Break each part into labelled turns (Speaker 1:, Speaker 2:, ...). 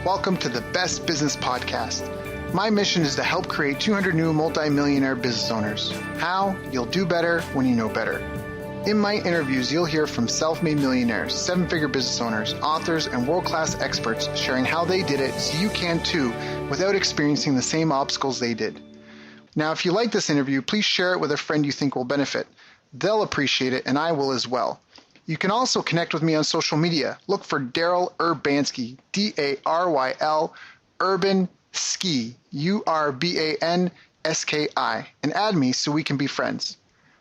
Speaker 1: Welcome to the Best Business Podcast. My mission is to help create 200 new multi-millionaire business owners. How? You'll do better when you know better. In my interviews, you'll hear from self-made millionaires, seven-figure business owners, authors, and world-class experts sharing how they did it so you can too without experiencing the same obstacles they did. Now, if you like this interview, please share it with a friend you think will benefit. They'll appreciate it, and I will as well. You can also connect with me on social media. Look for Daryl Urbanski, D-A-R-Y-L, Urban Ski, U-R-B-A-N-S-K-I, and add me so we can be friends.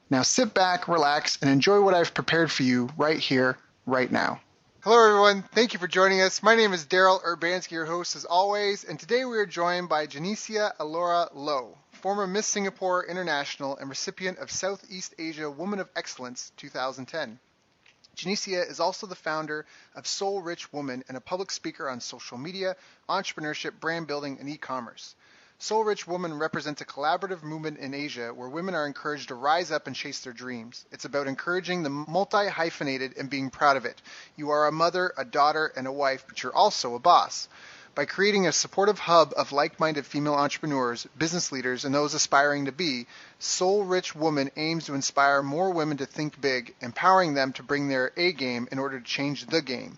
Speaker 1: Now sit back, relax, and enjoy what I've prepared for you right here, right now. Hello, everyone. Thank you for joining us. My name is Daryl Urbanski, your host as always, and today we are joined by Genecia Alluora Luo, former Miss Singapore International and recipient of Southeast Asia Woman of Excellence 2010. Genecia is also the founder of Soul Rich Woman and a public speaker on social media, entrepreneurship, brand building, and e-commerce. Soul Rich Woman represents a collaborative movement in Asia where women are encouraged to rise up and chase their dreams. It's about encouraging the multi-hyphenated and being proud of it. You are a mother, a daughter, and a wife, but you're also a boss. By creating a supportive hub of like-minded female entrepreneurs, business leaders, and those aspiring to be, Soul Rich Woman aims to inspire more women to think big, empowering them to bring their A game in order to change the game.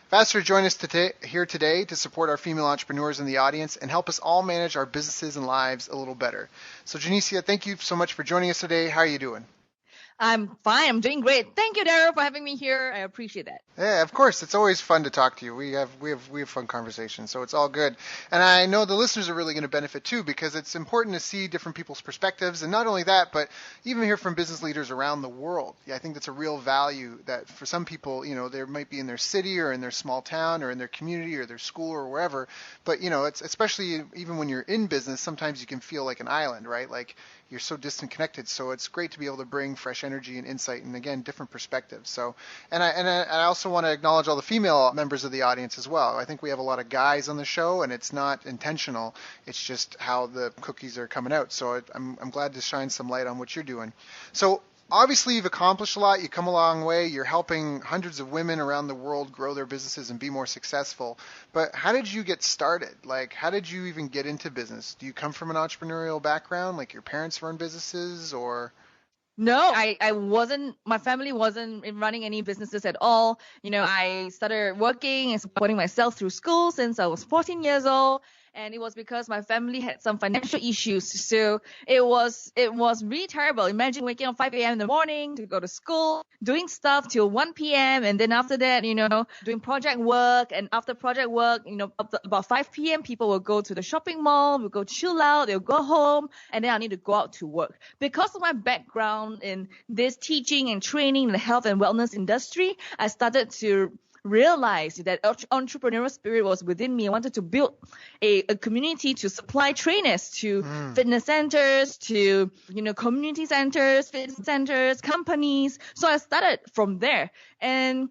Speaker 1: I've asked her to join us here today to support our female entrepreneurs in the audience and help us all manage our businesses and lives a little better. So Genecia, thank you so much for joining us today. How are you doing?
Speaker 2: I'm fine. I'm doing great. Thank you, Daryl, for having me here. I appreciate that.
Speaker 1: Yeah, of course. It's always fun to talk to you. We have fun conversations, so it's all good. And I know the listeners are really going to benefit too, because it's important to see different people's perspectives, and not only that, but even hear from business leaders around the world. Yeah, I think that's a real value that for some people, they might be in their city or in their small town or in their community or their school or wherever. But it's especially even when you're in business, sometimes you can feel like an island, right? Like you're so distant connected. So it's great to be able to bring fresh energy and insight and, again, different perspectives. So, and I also want to acknowledge all the female members of the audience as well. I think we have a lot of guys on the show, and it's not intentional. It's just how the cookies are coming out. So I'm glad to shine some light on what you're doing. So obviously you've accomplished a lot. You've come a long way. You're helping hundreds of women around the world grow their businesses and be more successful. But how did you get started? Like, how did you even get into business? Do you come from an entrepreneurial background, like your parents run businesses, or?
Speaker 2: No, I wasn't, my family wasn't running any businesses at all. I started working and supporting myself through school since I was 14 years old. And it was because my family had some financial issues. So it was really terrible. Imagine waking up 5 a.m. in the morning to go to school, doing stuff till 1 p.m. And then after that, doing project work. And after project work, about 5 p.m., people will go to the shopping mall, will go chill out, they'll go home. And then I need to go out to work. Because of my background in this teaching and training in the health and wellness industry, I started to realized that entrepreneurial spirit was within me. I wanted to build a community to supply trainers to fitness centers, to community centers, fitness centers, companies. So I started from there. And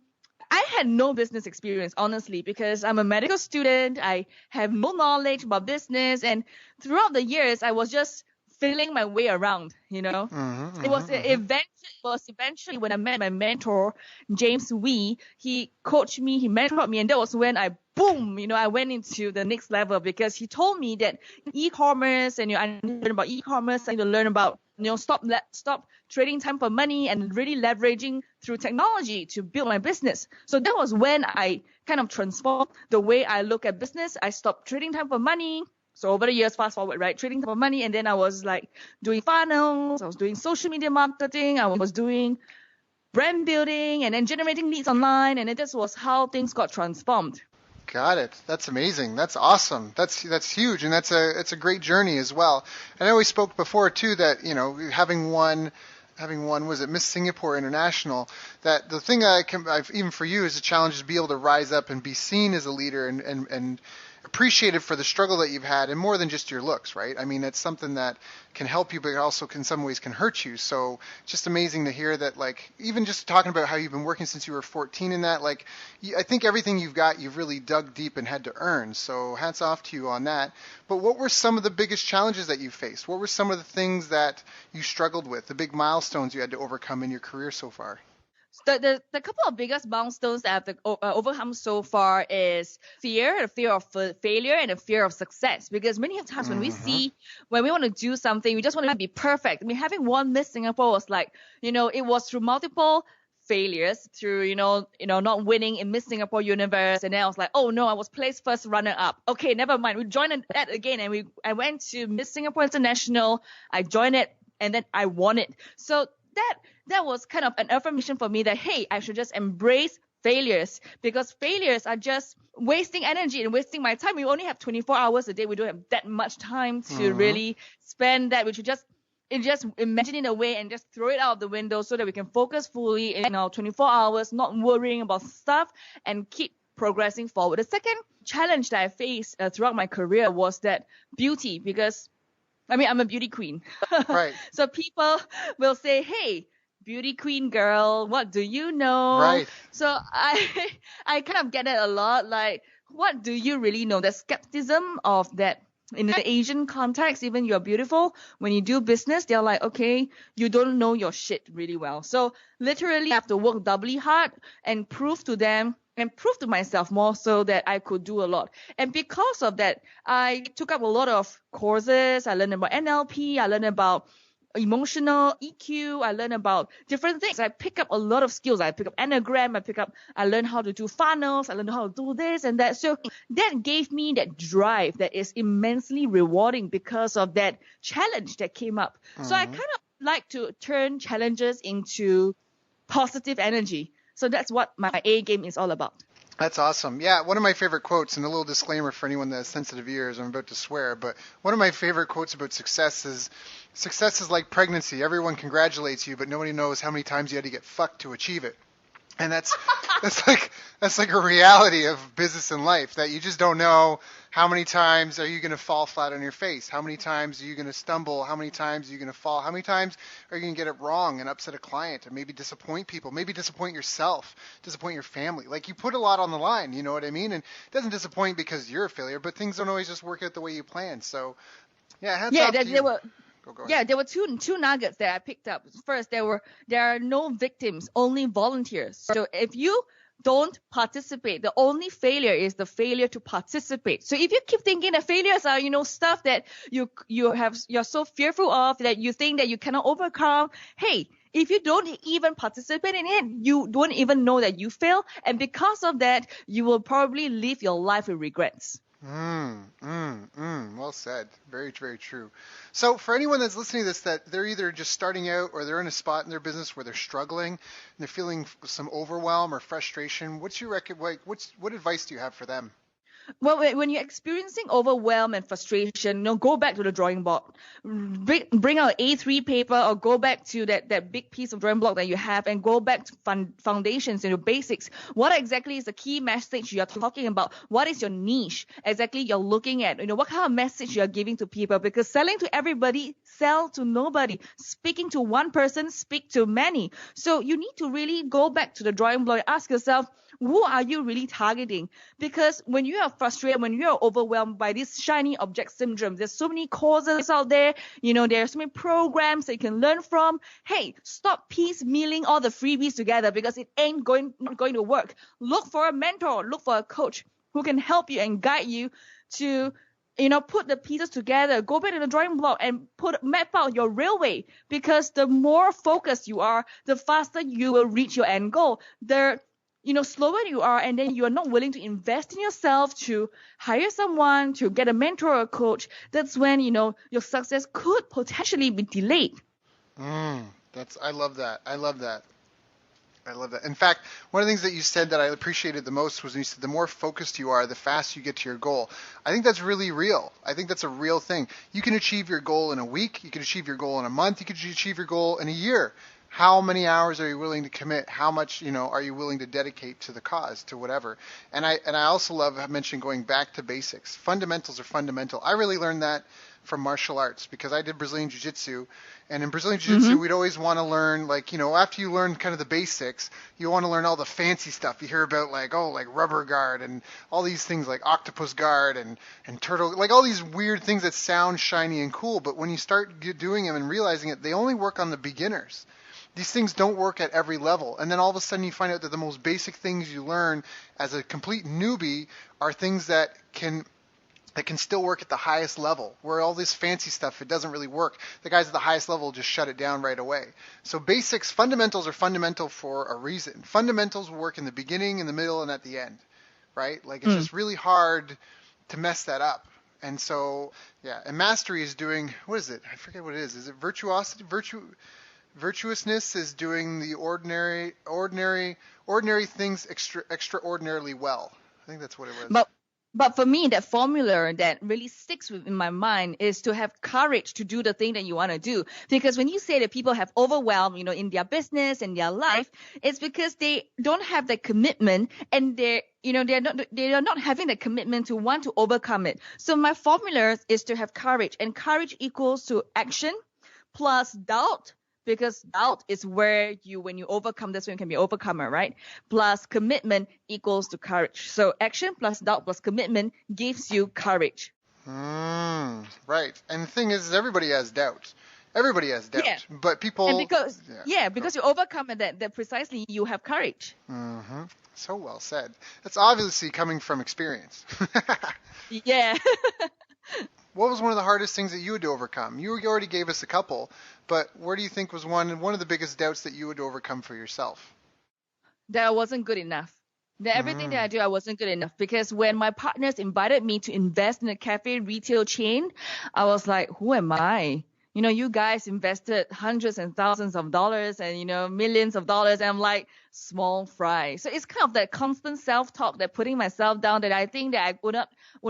Speaker 2: I had no business experience, honestly, because I'm a medical student. I have no knowledge about business. And throughout the years, I was just feeling my way around, It was eventually when I met my mentor, James Wee. He coached me, he mentored me, and that was when I went into the next level, because he told me that e-commerce, and I need to learn about e-commerce, I need to learn about stop trading time for money and really leveraging through technology to build my business. So that was when I kind of transformed the way I look at business. I stopped trading time for money. So over the years, fast forward, right, trading for money, and then I was like doing funnels, I was doing social media marketing, I was doing brand building, and then generating leads online, and this was how things got transformed.
Speaker 1: Got it. That's amazing. That's awesome. That's huge, and it's a great journey as well. And I always spoke before too that having won was it Miss Singapore International, that the thing I've even for you is a challenge is to be able to rise up and be seen as a leader and appreciated for the struggle that you've had, and more than just your looks, right? I mean, it's something that can help you, but also in some ways can hurt you. So just amazing to hear that, like, even just talking about how you've been working since you were 14 in that, like, I think everything you've got, you've really dug deep and had to earn. So hats off to you on that. But what were some of the biggest challenges that you faced? What were some of the things that you struggled with, the big milestones you had to overcome in your career so far?
Speaker 2: The couple of biggest milestones that I've overcome so far is fear, the fear of failure, and the fear of success. Because many times when we want to do something, we just want to be perfect. I mean, having won Miss Singapore was like, it was through multiple failures, through not winning in Miss Singapore Universe, and then I was like, oh no, I was placed first runner up. Okay, never mind. We joined that again, and I went to Miss Singapore International. I joined it, and then I won it. So that was kind of an affirmation for me that, hey, I should just embrace failures, because failures are just wasting energy and wasting my time. We only have 24 hours a day. We don't have that much time to really spend that. We should just imagine it away and just throw it out of the window so that we can focus fully in our 24 hours, not worrying about stuff, and keep progressing forward. The second challenge that I faced throughout my career was that beauty, because I mean, I'm a beauty queen.
Speaker 1: Right.
Speaker 2: So people will say, hey, beauty queen girl, what do you know?
Speaker 1: Right.
Speaker 2: So I kind of get it a lot. Like, what do you really know? The skepticism of that in the Asian context, even you're beautiful, when you do business, they're like, okay, you don't know your shit really well. So literally I have to work doubly hard and prove to them and prove to myself more so that I could do a lot. And because of that, I took up a lot of courses. I learned about NLP. I learned about emotional EQ. I learned about different things. I pick up a lot of skills. I pick up Enneagram. I learned how to do funnels. I learned how to do this and that. So that gave me that drive that is immensely rewarding because of that challenge that came up. So I kind of like to turn challenges into positive energy. So that's what my A game is all about.
Speaker 1: That's awesome. Yeah, one of my favorite quotes, and a little disclaimer for anyone that has sensitive ears, I'm about to swear, but one of my favorite quotes about success is like pregnancy. Everyone congratulates you, but nobody knows how many times you had to get fucked to achieve it. And that's like a reality of business and life, that you just don't know how many times are you going to fall flat on your face, how many times are you going to stumble, how many times are you going to fall, how many times are you going to get it wrong and upset a client and maybe disappoint people, maybe disappoint yourself, disappoint your family. Like, you put a lot on the line, you know what I mean? And it doesn't disappoint because you're a failure, but things don't always just work out the way you plan. So yeah, hats off to you.
Speaker 2: There were two nuggets that I picked up. First, there are no victims, only volunteers. So if you don't participate, the only failure is the failure to participate. So if you keep thinking that failures are, stuff that you're so fearful of, that you think that you cannot overcome, hey, if you don't even participate in it, you don't even know that you fail. And because of that, you will probably live your life with regrets.
Speaker 1: Well said. Very, very true. So for anyone that's listening to this, that they're either just starting out or they're in a spot in their business where they're struggling and they're feeling some overwhelm or frustration, what advice do you have for them?
Speaker 2: Well, when you're experiencing overwhelm and frustration, go back to the drawing board. Bring out A3 paper, or go back to that big piece of drawing block that you have, and go back to foundations and your basics. What exactly is the key message you're talking about? What is your niche exactly you're looking at? What kind of message you're giving to people? Because selling to everybody, sell to nobody. Speaking to one person, speak to many. So you need to really go back to the drawing board and ask yourself, who are you really targeting? Because when you are frustrated, when you are overwhelmed by this shiny object syndrome, there's so many courses out there, there are so many programs that you can learn from. Hey, stop piecemealing all the freebies together, because it ain't going to work. Look for a mentor, look for a coach who can help you and guide you to put the pieces together. Go back to the drawing board and map out your railway, because the more focused you are, the faster you will reach your end goal. Slower you are, and then you are not willing to invest in yourself, to hire someone, to get a mentor or a coach, that's when, your success could potentially be delayed.
Speaker 1: I love that. In fact, one of the things that you said that I appreciated the most was when you said the more focused you are, the faster you get to your goal. I think that's really real. I think that's a real thing. You can achieve your goal in a week. You can achieve your goal in a month. You can achieve your goal in a year. How many hours are you willing to commit? How much, are you willing to dedicate to the cause, to whatever? And I also love mentioning going back to basics. Fundamentals are fundamental. I really learned that from martial arts, because I did Brazilian Jiu-Jitsu. And in Brazilian Jiu-Jitsu, we'd always want to learn, after you learn kind of the basics, you want to learn all the fancy stuff. You hear about like rubber guard and all these things like octopus guard and turtle, like all these weird things that sound shiny and cool. But when you start doing them and realizing it, they only work on the beginners. these things don't work at every level. And then all of a sudden you find out that the most basic things you learn as a complete newbie are things that can still work at the highest level, where all this fancy stuff, it doesn't really work. The guys at the highest level just shut it down right away. So basics, fundamentals are fundamental for a reason. Fundamentals will work in the beginning, in the middle, and at the end, right? Like, it's just really hard to mess that up. And so, yeah, and mastery is doing, what is it? I forget what it is. Is it virtuosity? Virtuousness is doing the ordinary things extraordinarily well. I think that's what it was.
Speaker 2: But for me, that formula that really sticks in my mind is to have courage to do the thing that you want to do. Because when you say that people have overwhelm, in their business and their life, it's because they don't have the commitment, and they are not having the commitment to want to overcome it. So my formula is to have courage, and courage equals to action plus doubt. Because doubt is where when you overcome, that's when you can be overcomer, right? Plus commitment equals to courage. So action plus doubt plus commitment gives you courage.
Speaker 1: Right. And the thing is everybody has doubt. Everybody has doubt. Yeah. But people...
Speaker 2: And because you overcome it, that precisely you have courage.
Speaker 1: Mm-hmm. So well said. That's obviously coming from experience.
Speaker 2: Yeah.
Speaker 1: What was one of the hardest things that you had to overcome? You already gave us a couple, but where do you think was one of the biggest doubts that you had to overcome for yourself?
Speaker 2: That I wasn't good enough. That everything that I do, I wasn't good enough. Because when my partners invited me to invest in a cafe retail chain, I was like, who am I? You guys invested hundreds and thousands of dollars and, millions of dollars. And I'm like, small fry. So it's kind of that constant self-talk, that putting myself down, that I think that I would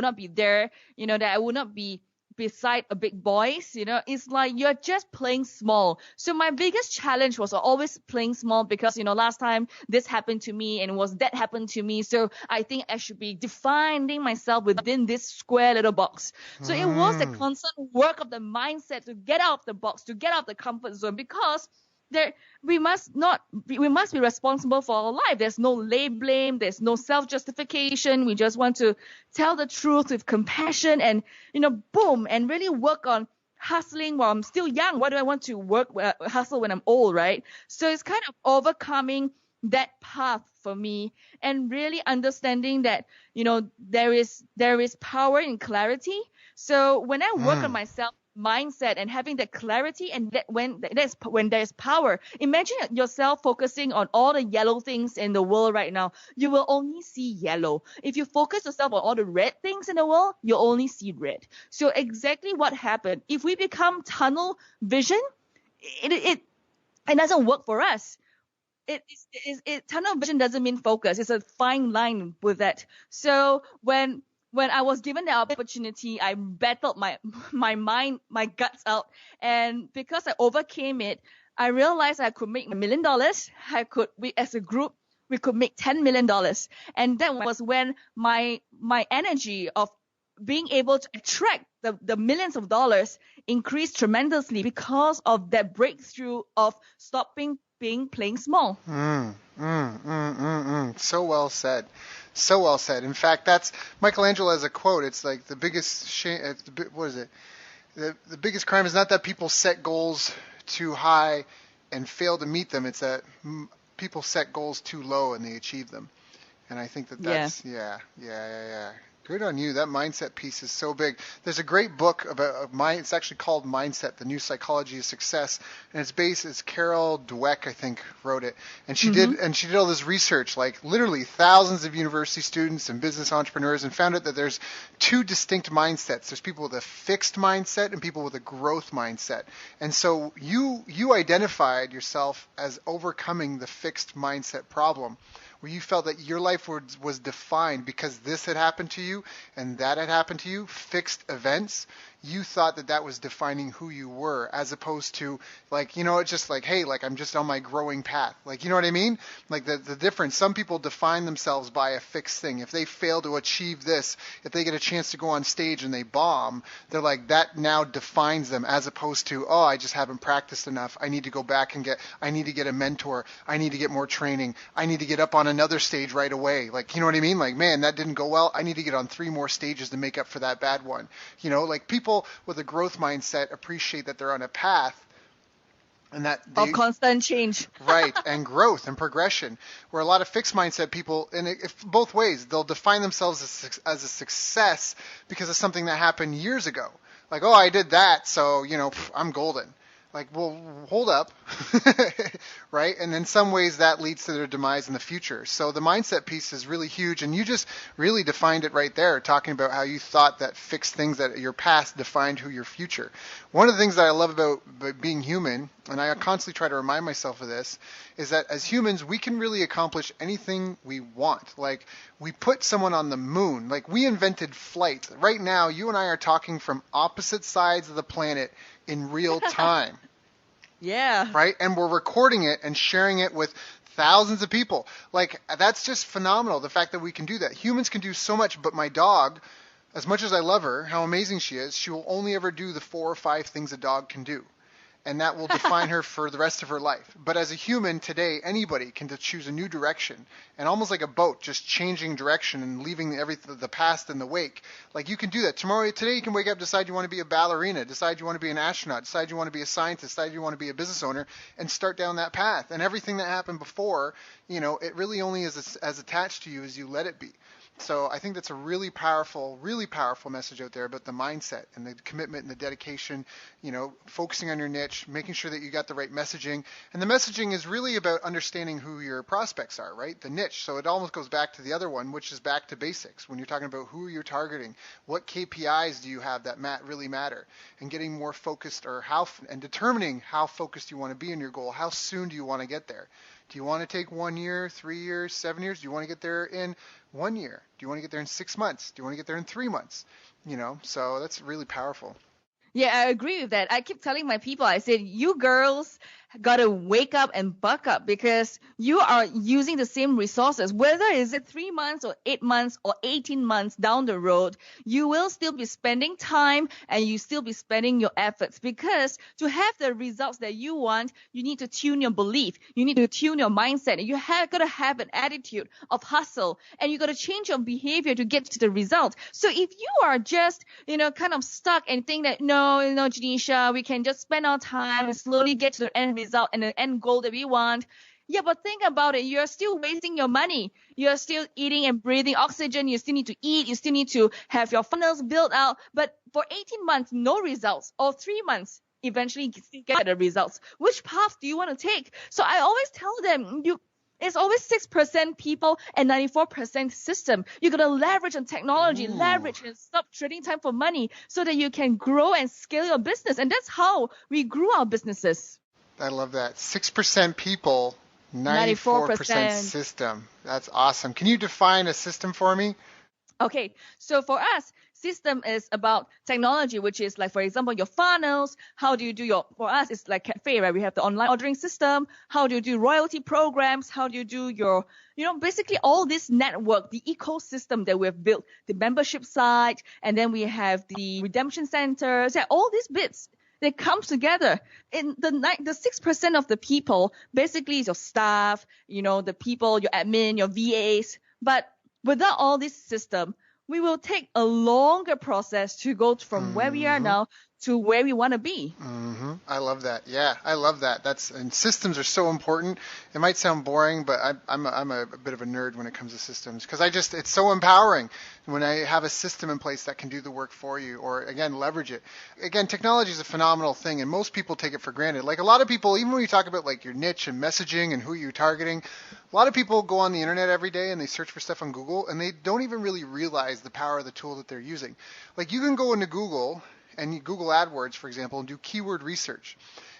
Speaker 2: not be there, that I would not be beside a big boys. It's like you're just playing small. So my biggest challenge was always playing small, because last time this happened to me and that happened to me, so I think I should be defining myself within this square little box. So it was the constant work of the mindset to get out of the box, to get out of the comfort zone, because we must be responsible for our life. There's no blame, there's no self-justification. We just want to tell the truth with compassion and, boom, and really work on hustling while I'm still young. Why do I want to hustle when I'm old, right? So it's kind of overcoming that path for me, and really understanding that, there is power in clarity. So when I work on myself, mindset, and having that clarity, and that when there's power, imagine yourself focusing on all the yellow things in the world right now, you will only see yellow. If you focus yourself on all the red things in the world, you'll only see red. So exactly what happened, if we become tunnel vision, it doesn't work for us. Tunnel vision doesn't mean focus. It's a fine line with that. So when I was given the opportunity, I battled my mind, my guts out. And because I overcame it, I realized I could make $1 million. As a group, we could make $10 million. And that was when my energy of being able to attract the millions of dollars increased tremendously, because of that breakthrough of stopping playing small.
Speaker 1: So well said. So well said. In fact, that's Michelangelo has a quote. It's like the biggest shame. What is it? The biggest crime is not that people set goals too high and fail to meet them. It's that people set goals too low and they achieve them. And I think that's yeah. Good on you. That mindset piece is so big. There's a great book about it's actually called Mindset: The New Psychology of Success, and it's Carol Dweck, I think, wrote it. And she did all this research, like literally thousands of university students and business entrepreneurs, and found out that there's two distinct mindsets. There's people with a fixed mindset and people with a growth mindset. And so you identified yourself as overcoming the fixed mindset problem, where you felt that your life was defined because this had happened to you and that had happened to you, fixed events. You thought that was defining who you were, as opposed to it's just like, hey, I'm just on my growing path. You know what I mean? Like the difference. Some people define themselves by a fixed thing. If they fail to achieve this, if they get a chance to go on stage and they bomb, they're like, that now defines them, as opposed to, oh, I just haven't practiced enough. I need to go back and I need to get a mentor. I need to get more training. I need to get up on another stage right away. You know what I mean? Man, that didn't go well. I need to get on 3 more stages to make up for that bad one. People with a growth mindset appreciate that they're on a path, And that
Speaker 2: Of constant change.
Speaker 1: right, and growth and progression, where a lot of fixed mindset people, and if both ways, they'll define themselves as a success because of something that happened years ago. Like, oh, I did that, so, I'm golden. Like, well, hold up, right? And in some ways that leads to their demise in the future. So the mindset piece is really huge, and you just really defined it right there, talking about how you thought that fixed things that your past defined who your future. One of the things that I love about being human, and I constantly try to remind myself of this, is that as humans, we can really accomplish anything we want. Like, we put someone on the moon. Like, we invented flight. Right now, you and I are talking from opposite sides of the planet in real time.
Speaker 2: Yeah.
Speaker 1: Right? And we're recording it and sharing it with thousands of people. Like, that's just phenomenal, the fact that we can do that. Humans can do so much, but my dog, as much as I love her, how amazing she is, she will only ever do the 4 or 5 things a dog can do. And that will define her for the rest of her life. But as a human today, anybody can choose a new direction, and almost like a boat, just changing direction and leaving the past in the wake. Like, you can do that today. You can wake up, decide you want to be a ballerina, decide you want to be an astronaut, decide you want to be a scientist, decide you want to be a business owner, and start down that path. And everything that happened before, it really only is as attached to you as you let it be. So I think that's a really powerful message out there about the mindset and the commitment and the dedication, focusing on your niche, making sure that you got the right messaging. And the messaging is really about understanding who your prospects are, right? The niche. So it almost goes back to the other one, which is back to basics. When you're talking about who you're targeting, what KPIs do you have that really matter, and getting more focused, and determining how focused you want to be in your goal. How soon do you want to get there? Do you want to take 1 year, 3 years, 7 years? Do you want to get there in 1 year? Do you want to get there in 6 months? Do you want to get there in 3 months? So that's really powerful.
Speaker 2: Yeah, I agree with that. I keep telling my people, I said, you girls gotta wake up and buck up, because you are using the same resources. Whether is it 3 months or 8 months or 18 months down the road, you will still be spending time and you still be spending your efforts, because to have the results that you want, you need to tune your belief. You need to tune your mindset. You gotta have an attitude of hustle, and you gotta change your behavior to get to the result. So if you are just, kind of stuck and think that, no, Genecia, we can just spend our time and slowly get to the end result and the end goal that we want. Yeah, but think about it. You're still wasting your money. You're still eating and breathing oxygen. You still need to eat. You still need to have your funnels built out. But for 18 months, no results, or 3 months, eventually you get the results. Which path do you want to take? So I always tell them, it's always 6% people and 94% system. You got to leverage on technology, leverage and stop trading time for money, so that you can grow and scale your business. And that's how we grew our businesses.
Speaker 1: I love that. 6% people, 94% system. That's awesome. Can you define a system for me?
Speaker 2: Okay, so for us, system is about technology, which is like, for example, your funnels. How do you do for us, it's like cafe, right? We have the online ordering system. How do you do royalty programs? How do you do your, basically all this network, the ecosystem that we've built, the membership site, and then we have the redemption centers, all these bits. They come together. In the 6% of the people basically is your staff, the people, your admin, your VAs. But without all this system, we will take a longer process to go from where we are now to where we want to be.
Speaker 1: I love that. Yeah, I love that. And systems are so important. It might sound boring, but I'm a bit of a nerd when it comes to systems, because it's so empowering when I have a system in place that can do the work for you, or again, leverage it. Again, technology is a phenomenal thing, and most people take it for granted. Like, a lot of people, even when you talk about like your niche and messaging and who you're targeting, a lot of people go on the internet every day and they search for stuff on Google, and they don't even really realize the power of the tool that they're using. Like, you can go into Google and Google AdWords, for example, and do keyword research.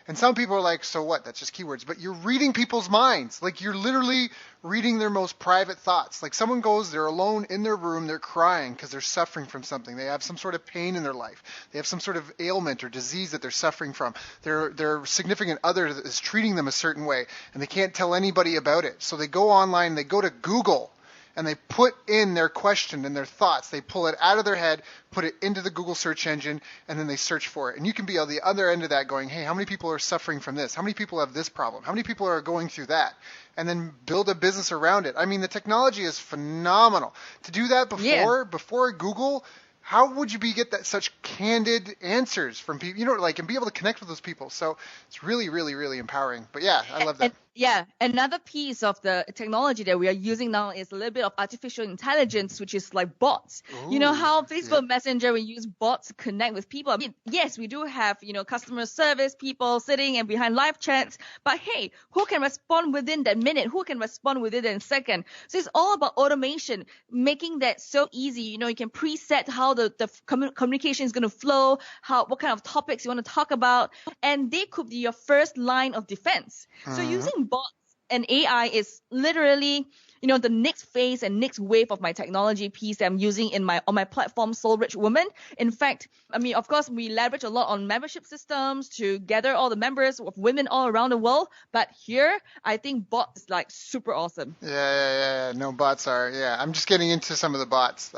Speaker 1: And some people are like, so what? That's just keywords. But you're reading people's minds. Like, you're literally reading their most private thoughts. Like, someone goes, they're alone in their room, they're crying because they're suffering from something. They have some sort of pain in their life. They have some sort of ailment or disease that they're suffering from. Their significant other is treating them a certain way, and they can't tell anybody about it. So they go online, they go to Google, and they put in their question and their thoughts. They pull it out of their head, put it into the Google search engine, and then they search for it. And you can be on the other end of that going, hey, how many people are suffering from this? How many people have this problem? How many people are going through that? And then build a business around it. I mean, the technology is phenomenal. To do that before Google, how would you get that such candid answers from people, and be able to connect with those people? So it's really, really, really empowering. But yeah, I love that.
Speaker 2: Yeah, another piece of the technology that we are using now is a little bit of artificial intelligence, which is like bots. You know how Facebook Messenger, we use bots to connect with people. I mean, yes, we do have, customer service people sitting and behind live chats, but hey, who can respond within that minute? Who can respond within that second? So it's all about automation, making that so easy. You can preset how the communication is going to flow, what kind of topics you want to talk about, and they could be your first line of defense. So using bots and AI is literally, the next phase and next wave of my technology piece that I'm using on my platform, Soul Rich Woman. In fact, I mean, of course, we leverage a lot on membership systems to gather all the members of women all around the world. But here, I think bots is like super awesome.
Speaker 1: Yeah. No, bots are. Yeah, I'm just getting into some of the bots.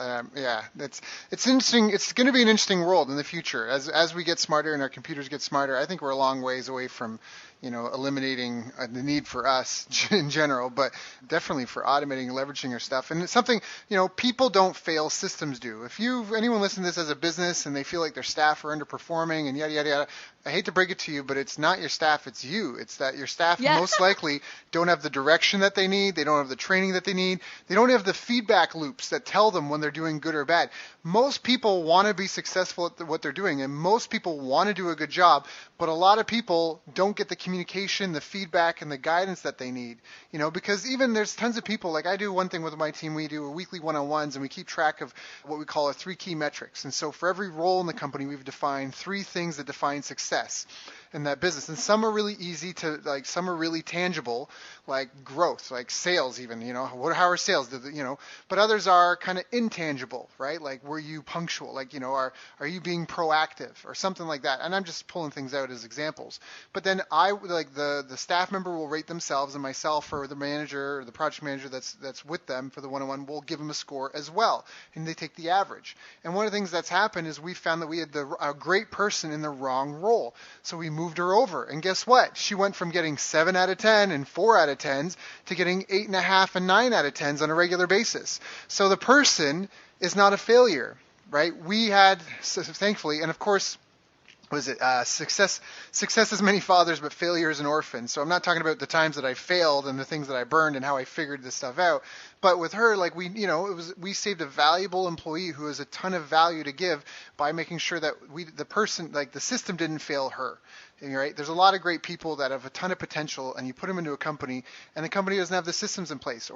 Speaker 1: It's interesting. It's going to be an interesting world in the future as we get smarter and our computers get smarter. I think we're a long ways away from eliminating the need for us in general, but definitely for automating and leveraging our stuff. And it's something, people don't fail, systems do. If anyone listen to this as a business and they feel like their staff are underperforming and yada, yada, yada, I hate to break it to you, but it's not your staff, it's you. It's that your staff most likely don't have the direction that they need. They don't have the training that they need. They don't have the feedback loops that tell them when they're doing good or bad. Most people want to be successful at what they're doing, and most people want to do a good job, but a lot of people don't get the communication, the feedback, and the guidance that they need, because even there's tons of people, like I do one thing with my team, we do weekly one-on-ones, and we keep track of what we call our 3 key metrics. And so for every role in the company, we've defined 3 things that define success in that business. And some are really easy to, some are really tangible, like growth, like sales even, how are sales, but others are kind of intangible, right? Like, were you punctual? Like, are you being proactive or something like that? And I'm just pulling things out as examples. But then the staff member will rate themselves, and myself or the manager or the project manager that's with them for the one-on-one will give them a score as well. And they take the average. And one of the things that's happened is we found that we had a great person in the wrong role. So we moved her over. And guess what? She went from getting 7 out of 10 and 4 out of 10s to getting 8.5 and 9 out of 10s on a regular basis. So the person is not a failure, right? We had, thankfully, and of course, success has many fathers, but failure is an orphan. So I'm not talking about the times that I failed and the things that I burned and how I figured this stuff out. But with her, we saved a valuable employee who has a ton of value to give by making sure that the system didn't fail her. Right? There's a lot of great people that have a ton of potential, and you put them into a company, and the company doesn't have the systems in place.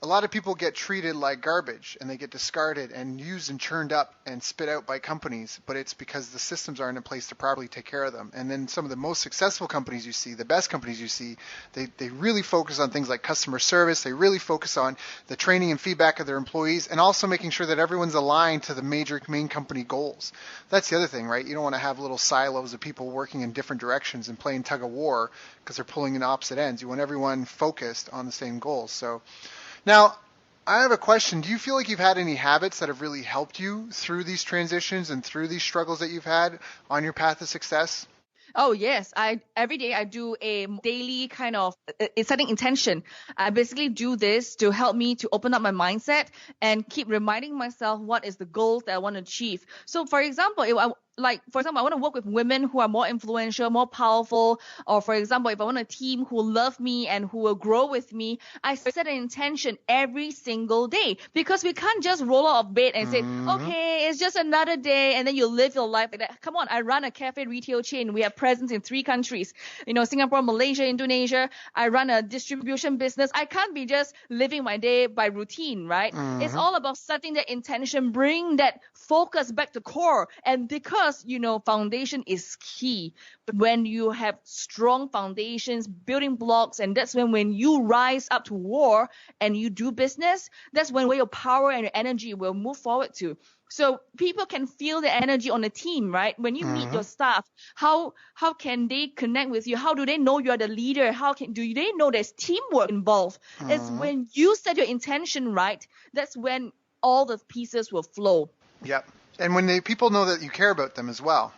Speaker 1: A lot of people get treated like garbage, and they get discarded and used and churned up and spit out by companies, but it's because the systems aren't in place to properly take care of them. And then some of the most successful companies you see, the best companies you see, they really focus on things like customer service. They really focus on the training and feedback of their employees, and also making sure that everyone's aligned to the main company goals. That's the other thing, right? You don't want to have little silos of people working in different directions and playing tug of war because they're pulling in opposite ends. You want everyone focused on the same goals. So now I have a question. Do you feel like you've had any habits that have really helped you through these transitions and through these struggles that you've had on your path to success?
Speaker 2: Oh yes, every day I do a daily kind of setting intention. I basically do this to help me to open up my mindset and keep reminding myself what is the goal that I want to achieve. So for example, I want to work with women who are more influential, more powerful, or for example, if I want a team who will love me and who will grow with me, I set an intention every single day, because we can't just roll out of bed and say, okay, it's just another day, and then you live your life like that. Come on, I run a cafe retail chain. We have presence in 3 countries, Singapore, Malaysia, Indonesia. I run a distribution business. I can't be just living my day by routine, right? It's all about setting that intention, bring that focus back to core. And because foundation is key. When you have strong foundations, building blocks, and that's when you rise up to war and you do business, that's where your power and your energy will move forward to. So people can feel the energy on the team, right? When you meet your staff, how can they connect with you? How do they know you're the leader? Do they know there's teamwork involved? It's when you set your intention right, that's when all the pieces will flow.
Speaker 1: Yep. And when people know that you care about them as well.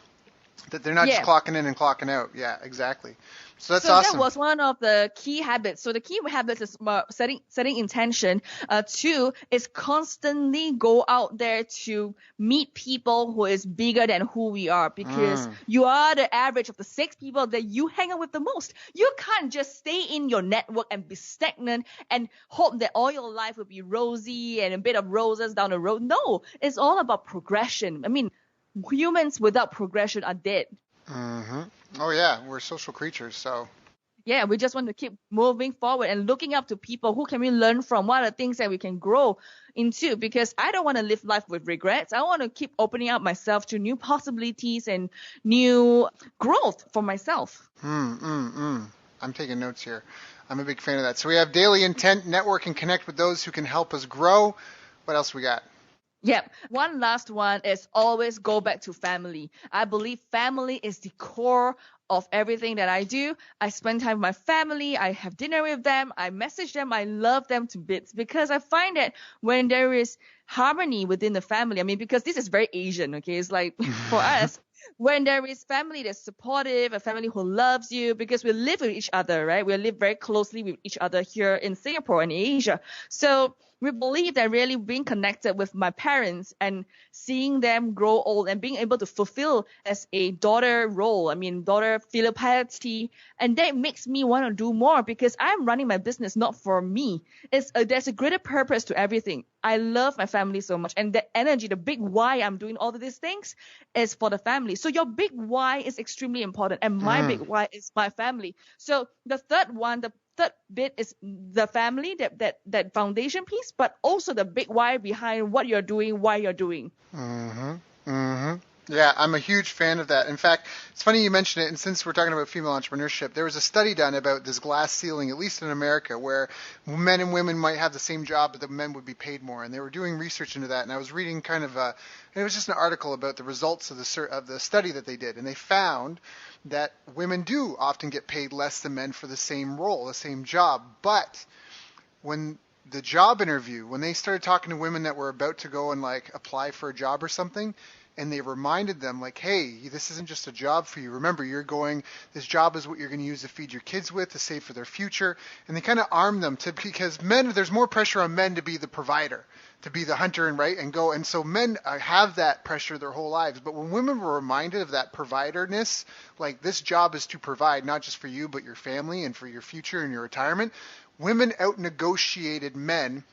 Speaker 1: That they're not just
Speaker 2: Yeah.
Speaker 1: clocking in and clocking out. Yeah, exactly. So that's
Speaker 2: So that
Speaker 1: awesome.
Speaker 2: was one of the key habits. So the key habits is setting intention. Two is constantly go out there to meet people who is bigger than who we are, because you are the average of the 6 people that you hang out with the most. You can't just stay in your network and be stagnant and hope that all your life will be rosy and a bit of roses down the road. No, it's all about progression. I mean, humans without progression are dead.
Speaker 1: Oh yeah, we're social creatures, so.
Speaker 2: Yeah, we just want to keep moving forward and looking up to people. Who can we learn from? What are the things that we can grow into? Because I don't want to live life with regrets. I want to keep opening up myself to new possibilities and new growth for myself.
Speaker 1: I'm taking notes here. I'm a big fan of that. So we have daily intent, network, and connect with those who can help us grow. What else we got?
Speaker 2: Yep. One last one is always go back to family. I believe family is the core of everything that I do. I spend time with my family. I have dinner with them. I message them. I love them to bits, because I find that when there is harmony within the family, I mean, because this is very Asian, okay? It's like for us, when there is family that's supportive, a family who loves you, because we live with each other, right? We live very closely with each other here in Singapore and Asia. So we believe that really being connected with my parents and seeing them grow old and being able to fulfill as a daughter role, I mean, daughter filial piety, and that makes me want to do more, because I'm running my business not for me. There's a greater purpose to everything. I love my family so much, and the energy, the big why I'm doing all of these things is for the family. So your big why is extremely important, and my big why is my family. So the third bit is the family, that foundation piece, but also the big why behind what you're doing, why you're doing.
Speaker 1: Yeah, I'm a huge fan of that. In fact, it's funny you mention it, and since we're talking about female entrepreneurship, there was a study done about this glass ceiling, at least in America, where men and women might have the same job, but the men would be paid more. And they were doing research into that, and I was reading and it was just an article about the results of the study that they did, and they found that women do often get paid less than men for the same role, the same job. But when the job interview, when they started talking to women that were about to go and like apply for a job or something, and they reminded them like, hey, this isn't just a job for you. Remember, this job is what you're going to use to feed your kids with, to save for their future. And they kind of armed them because there's more pressure on men to be the provider, to be the hunter and go. And so men have that pressure their whole lives. But when women were reminded of that providerness, like this job is to provide not just for you, but your family and for your future and your retirement, women out-negotiated men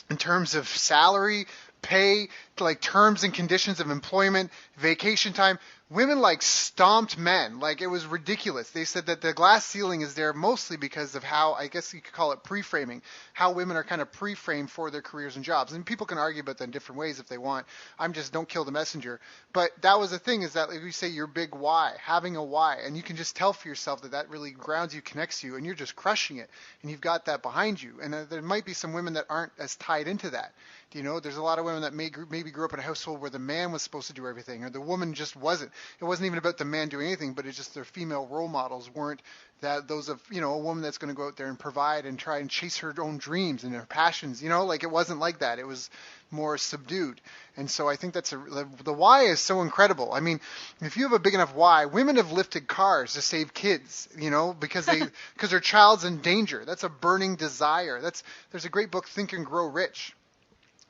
Speaker 1: in terms of salary, pay, like terms and conditions of employment, vacation time. Women like stomped men. Like it was ridiculous. They said that the glass ceiling is there mostly because of how, I guess you could call it pre-framing, how women are kind of pre-framed for their careers and jobs. And people can argue about that in different ways if they want. I'm just, don't kill the messenger. But that was the thing, is that like we say your big why, having a why, and you can just tell for yourself that really grounds you, connects you, and you're just crushing it. And you've got that behind you. And there might be some women that aren't as tied into that. You know, there's a lot of women that maybe grew up in a household where the man was supposed to do everything, or the woman just wasn't. It wasn't even about the man doing anything, but it's just their female role models weren't those of, a woman that's going to go out there and provide and try and chase her own dreams and her passions. Like it wasn't like that. It was more subdued. And so I think the why is so incredible. I mean, if you have a big enough why, women have lifted cars to save kids, because their child's in danger. That's a burning desire. There's a great book, Think and Grow Rich.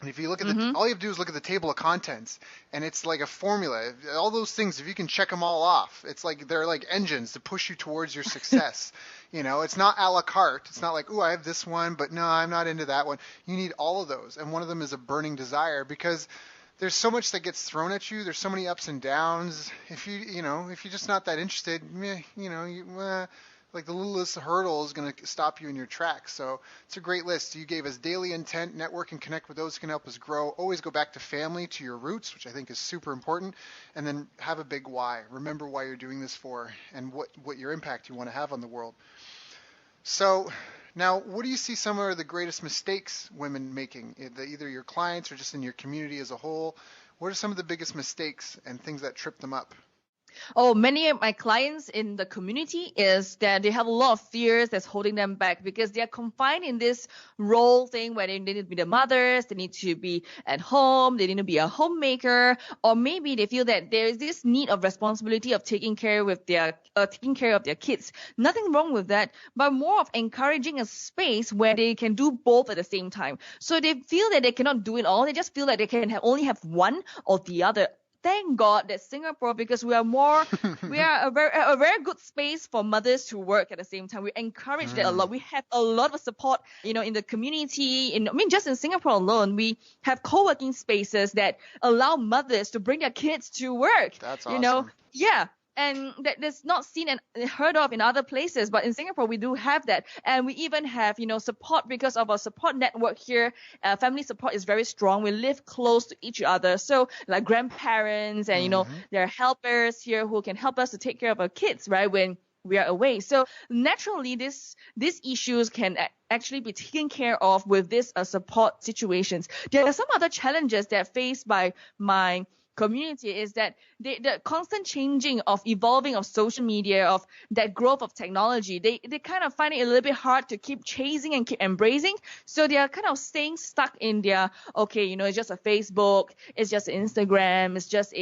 Speaker 1: And if you look at all you have to do is look at the table of contents, and it's like a formula. All those things, if you can check them all off, it's like they're like engines to push you towards your success. It's not a la carte. It's not like, ooh, I have this one, but no, I'm not into that one. You need all of those, and one of them is a burning desire, because there's so much that gets thrown at you. There's so many ups and downs. If you're just not that interested, like the littlest hurdle is going to stop you in your tracks. So it's a great list. You gave us daily intent, network, and connect with those who can help us grow. Always go back to family, to your roots, which I think is super important. And then have a big why. Remember why you're doing this for, and what your impact you want to have on the world. So now, what do you see some of the greatest mistakes women making, either your clients or just in your community as a whole? What are some of the biggest mistakes and things that trip them up?
Speaker 2: Oh, many of my clients in the community is that they have a lot of fears that's holding them back because they are confined in this role thing where they need to be the mothers, they need to be at home, they need to be a homemaker, or maybe they feel that there is this need of responsibility of taking care of their kids. Nothing wrong with that, but more of encouraging a space where they can do both at the same time. So they feel that they cannot do it all. They just feel that they can only have one or the other. Thank God that Singapore, because we are a very good space for mothers to work at the same time. We encourage that a lot. We have a lot of support, in the community. Just in Singapore alone, we have co-working spaces that allow mothers to bring their kids to work.
Speaker 1: That's awesome.
Speaker 2: Yeah. And that's not seen and heard of in other places, but in Singapore we do have that, and we even have support because of our support network here. Family support is very strong. We live close to each other, so like grandparents and there are helpers here who can help us to take care of our kids right when we are away. So naturally, these issues can actually be taken care of with this support situations. There are some other challenges that are faced by my community is that the constant changing of evolving of social media, of that growth of technology, they kind of find it a little bit hard to keep chasing and keep embracing. So they are kind of staying stuck in their, it's just a Facebook, it's just Instagram, it's just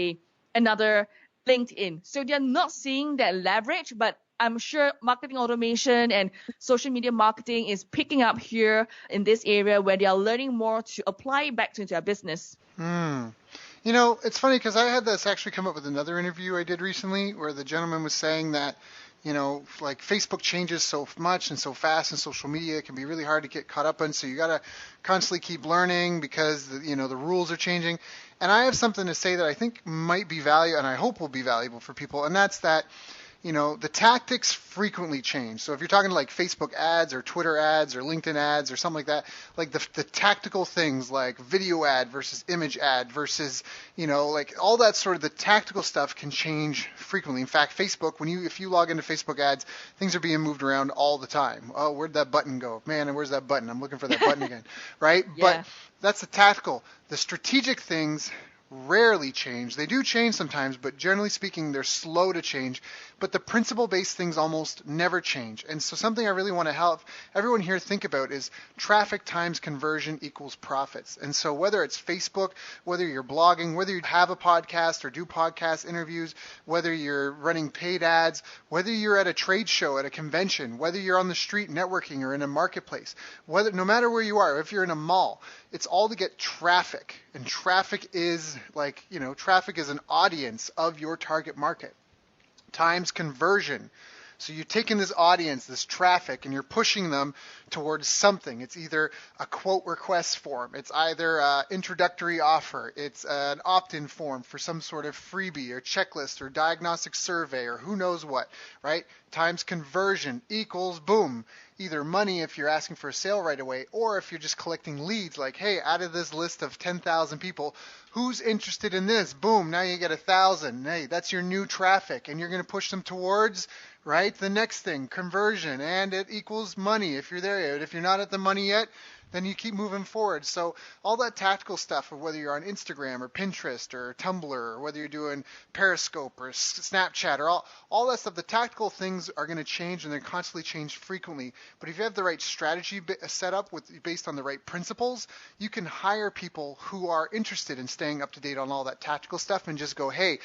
Speaker 2: another LinkedIn. So they're not seeing that leverage, but I'm sure marketing automation and social media marketing is picking up here in this area where they are learning more to apply it back to their business.
Speaker 1: It's funny because I had this actually come up with another interview I did recently where the gentleman was saying that, like Facebook changes so much and so fast, and social media can be really hard to get caught up in. So you got to constantly keep learning because, the rules are changing. And I have something to say that I think might be valuable, and I hope will be valuable for people. And that's that, the tactics frequently change. So if you're talking like Facebook ads or Twitter ads or LinkedIn ads or something like that, like the tactical things like video ad versus image ad versus, like all that sort of the tactical stuff can change frequently. In fact, Facebook, if you log into Facebook ads, things are being moved around all the time. Oh, where'd that button go? Man, and where's that button? I'm looking for that button again, right?
Speaker 2: Yeah.
Speaker 1: But that's the tactical. The strategic things rarely change. They do change sometimes, but generally speaking, they're slow to change. But the principle-based things almost never change. And so something I really want to help everyone here think about is traffic times conversion equals profits. And so whether it's Facebook, whether you're blogging, whether you have a podcast or do podcast interviews, whether you're running paid ads, whether you're at a trade show, at a convention, whether you're on the street networking or in a marketplace, no matter where you are, if you're in a mall, it's all to get traffic. And traffic is traffic is an audience of your target market times conversion. So you're taking this audience, this traffic, and you're pushing them towards something. It's either a quote request form. It's either an introductory offer. It's an opt-in form for some sort of freebie or checklist or diagnostic survey or who knows what, right? Times conversion equals, boom, either money if you're asking for a sale right away, or if you're just collecting leads like, hey, out of this list of 10,000 people, who's interested in this? Boom, now you get 1,000. Hey, that's your new traffic, and you're going to push them towards, right, the next thing, conversion, and it equals money if you're there yet. If you're not at the money yet, then you keep moving forward. So all that tactical stuff of whether you're on Instagram or Pinterest or Tumblr or whether you're doing Periscope or Snapchat or all that stuff, the tactical things are going to change, and they're constantly change frequently. But if you have the right strategy set up based on the right principles, you can hire people who are interested in staying up to date on all that tactical stuff and just go, hey,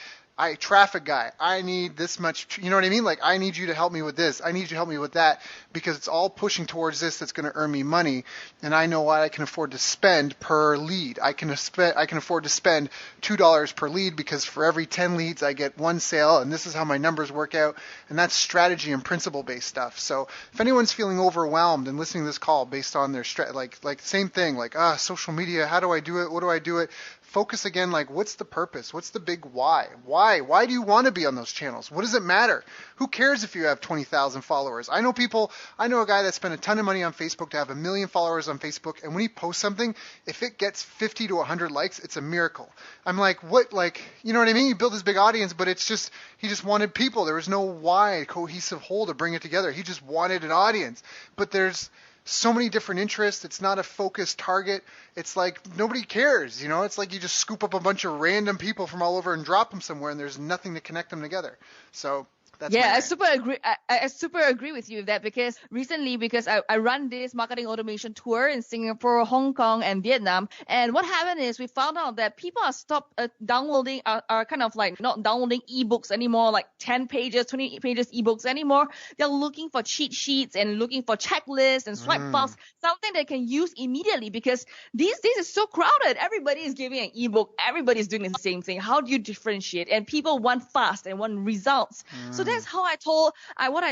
Speaker 1: traffic guy, I need this much, you know what I mean? Like, I need you to help me with this. I need you to help me with that, because it's all pushing towards this that's going to earn me money. And I know what I can afford to spend per lead. I can afford to spend $2 per lead, because for every 10 leads, I get one sale, and this is how my numbers work out. And that's strategy and principle-based stuff. So if anyone's feeling overwhelmed and listening to this call based on their like same thing, like, social media, how do I do it? What do I do it? Focus again, like, what's the purpose? What's the big why? Why do you want to be on those channels? What does it matter? Who cares if you have 20,000 followers? I know a guy that spent a ton of money on Facebook to have 1 million followers on Facebook, and when he posts something, if it gets 50 to 100 likes, it's a miracle. I'm like, what, like, you know what I mean? You build this big audience, but it's just, he just wanted people. There was no why, cohesive whole to bring it together. He just wanted an audience. But there's so many different interests. It's not a focused target. It's like nobody cares, you know. It's like you just scoop up a bunch of random people from all over and drop them somewhere, and there's nothing to connect them together. So that's my
Speaker 2: Yeah, I
Speaker 1: rant.
Speaker 2: super agree. I super agree with you with that because recently, because I run this marketing automation tour in Singapore, Hong Kong, and Vietnam, and what happened is we found out that people are stopped downloading, are kind of like not downloading ebooks anymore, like 10 pages, 20 pages ebooks anymore. They're looking for cheat sheets and looking for checklists and swipe files, something they can use immediately because these days it's so crowded. Everybody is giving an ebook. Everybody's doing the same thing. How do you differentiate? And people want fast and want results. So that's how I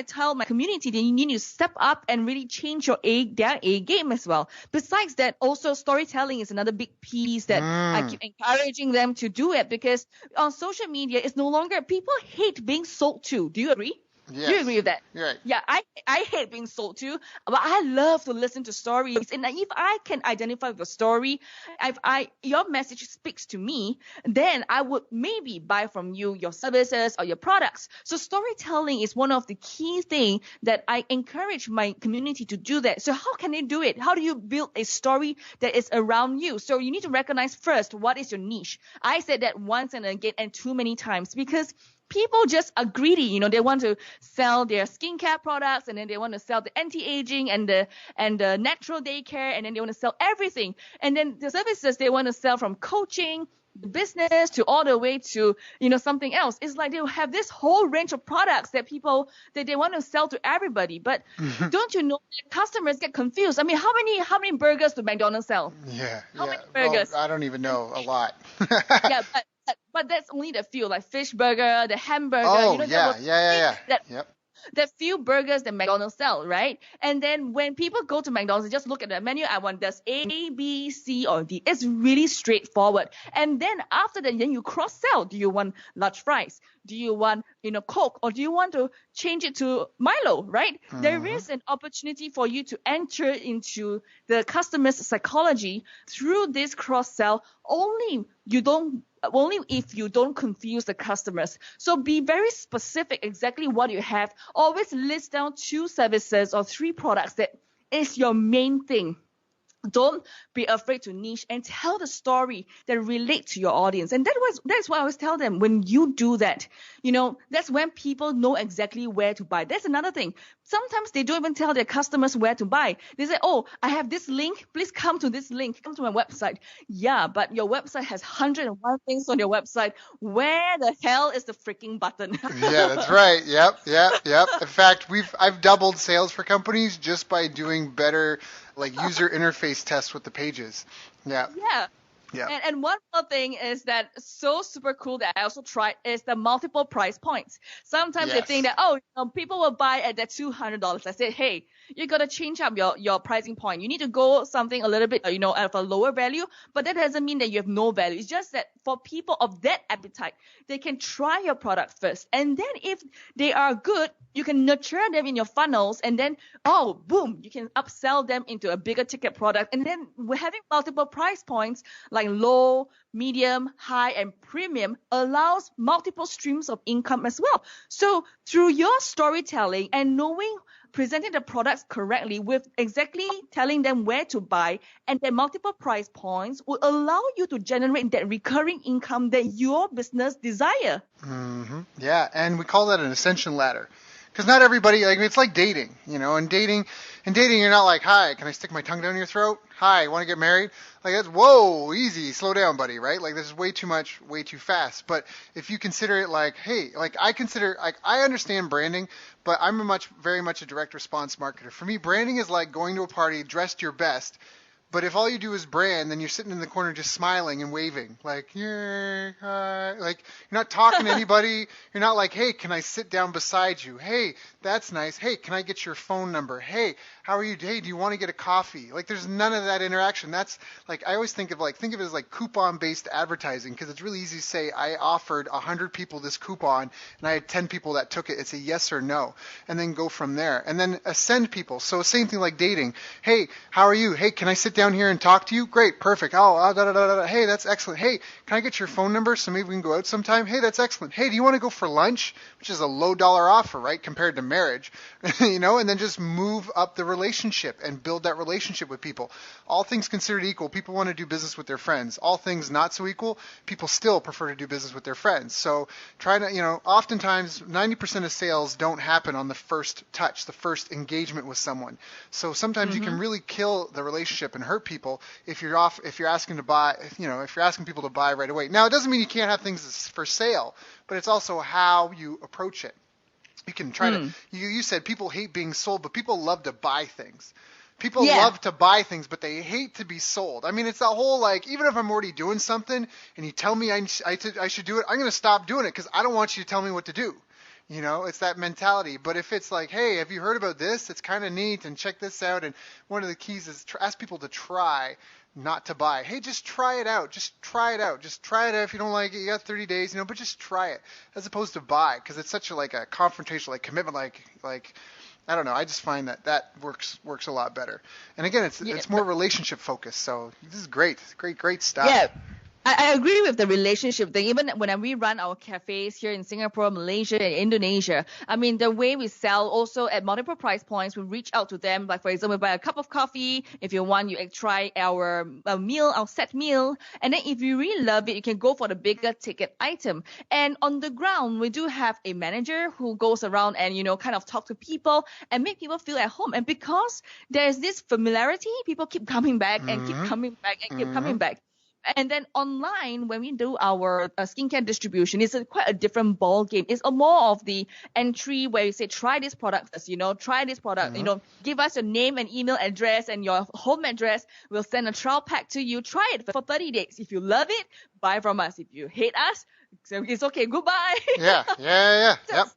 Speaker 2: tell my community that you need to step up and really change their A game as well. Besides that, also storytelling is another big piece that I keep encouraging them to do it because on social media, it's no longer, people hate being sold to. Do you agree?
Speaker 1: Yes.
Speaker 2: Do you agree with that?
Speaker 1: Right.
Speaker 2: Yeah, I hate being sold to, but I love to listen to stories. And if I can identify with a story, if your message speaks to me, then I would maybe buy from you your services or your products. So storytelling is one of the key things that I encourage my community to do that. So how can they do it? How do you build a story that is around you? So you need to recognize first, what is your niche? I said that once and again and too many times because people just are greedy, you know, they want to sell their skincare products and then they want to sell the anti-aging and the natural daycare and then they want to sell everything. And then the services they want to sell from coaching, business to all the way to, you know, something else. It's like they have this whole range of products that they want to sell to everybody. But don't you know that customers get confused? I mean, how many burgers do McDonald's sell? How many burgers?
Speaker 1: Well, I don't even know. A lot.
Speaker 2: Yeah, but that's only the few, like fish burger, the hamburger.
Speaker 1: Oh,
Speaker 2: you know,
Speaker 1: yeah. Yep.
Speaker 2: That few burgers that McDonald's sell, right? And then when people go to McDonald's, they just look at the menu. I want this A, B, C, or D. It's really straightforward. And then after that, then you cross-sell. Do you want large fries? Do you want, you know, Coke? Or do you want to change it to Milo, right? There is an opportunity for you to enter into the customer's psychology through this cross-sell only if you don't confuse the customers. So be very specific exactly what you have. Always list down 2 services or 3 products that is your main thing. Don't be afraid to niche and tell the story that relate to your audience. And that's what I always tell them. When you do that, you know, that's when people know exactly where to buy. That's another thing. Sometimes they don't even tell their customers where to buy. They say, oh, I have this link. Please come to this link. Come to my website. Yeah, but your website has 101 things on your website. Where the hell is the freaking button?
Speaker 1: Yeah, that's right. Yep. In fact, I've doubled sales for companies just by doing better like user interface tests with the pages. Yeah.
Speaker 2: And one more thing is that so super cool that I also tried is the multiple price points. Sometimes they think that, oh, you know, people will buy at that $200. I said, hey, you got to change up your pricing point. You need to go something a little bit, you know, at a lower value, but that doesn't mean that you have no value. It's just that for people of that appetite, they can try your product first. And then if they are good, you can nurture them in your funnels and then, oh, boom, you can upsell them into a bigger ticket product. And then we're having multiple price points like low, medium, high, and premium allows multiple streams of income as well. So through your storytelling and presenting the products correctly with exactly telling them where to buy and their multiple price points will allow you to generate that recurring income that your business desire.
Speaker 1: Yeah, and we call that an Ascension Ladder. Because not everybody, like, it's like dating, you know, and dating, you're not like, hi, can I stick my tongue down your throat? Hi, want to get married? Like, that's, whoa, easy, slow down, buddy, right? Like, this is way too much, way too fast. But if you consider it like, hey, like, I understand branding, but I'm very much a direct response marketer. For me, branding is like going to a party dressed your best. But if all you do is brand, then you're sitting in the corner just smiling and waving, like, yeah, hi. Like, you're not talking to anybody. You're not like, hey, can I sit down beside you? Hey, that's nice. Hey, can I get your phone number? Hey, how are you? Hey, do you want to get a coffee? Like, there's none of that interaction. That's like, I always think of it as like coupon-based advertising, because it's really easy to say I offered 100 people this coupon and I had 10 people that took it. It's a yes or no, and then go from there. And then ascend people. So same thing like dating. Hey, how are you? Hey, can I sit down down here and talk to you? Great, perfect. Oh, hey, that's excellent. Hey, can I get your phone number so maybe we can go out sometime? Hey, that's excellent. Hey, do you want to go for lunch? Which is a low dollar offer, right, compared to marriage, and then just move up the relationship and build that relationship with people. All things considered equal, people want to do business with their friends. All things not so equal, people still prefer to do business with their friends. So try to, oftentimes 90% of sales don't happen on the first touch, the first engagement with someone. So sometimes you can really kill the relationship and hurt people if you're asking to buy, if you're asking people to buy right away. Now, it doesn't mean you can't have things for sale, but it's also how you approach it. You can try to, you said people hate being sold, but people love to buy things. People love to buy things, but they hate to be sold. I mean, it's that whole, even if I'm already doing something and you tell me I should do it, I'm going to stop doing it because I don't want you to tell me what to do. It's that mentality. But if it's like, hey, have you heard about this? It's kind of neat, and check this out. And one of the keys is ask people to try, not to buy. Hey, just try it out. Just try it out. Just try it out. If you don't like it, you got 30 days, but just try it as opposed to buy, because it's such a confrontation, commitment, I don't know. I just find that works a lot better. And again, it's more relationship focused. So this is great. Great stuff.
Speaker 2: Yeah. I agree with the relationship thing. Even when we run our cafes here in Singapore, Malaysia, and Indonesia, I mean, the way we sell also at multiple price points, we reach out to them. Like, for example, buy a cup of coffee. If you want, you try our meal, our set meal. And then if you really love it, you can go for the bigger ticket item. And on the ground, we do have a manager who goes around and, kind of talk to people and make people feel at home. And because there's this familiarity, people keep coming back and keep coming back and keep coming back. And then online, when we do our skincare distribution, it's quite a different ball game. It's more of the entry where you say, try this product first, try this product, give us your name and email address and your home address. We'll send a trial pack to you. Try it for 30 days. If you love it, buy from us. If you hate us, it's okay. Goodbye.
Speaker 1: Yeah. Yep.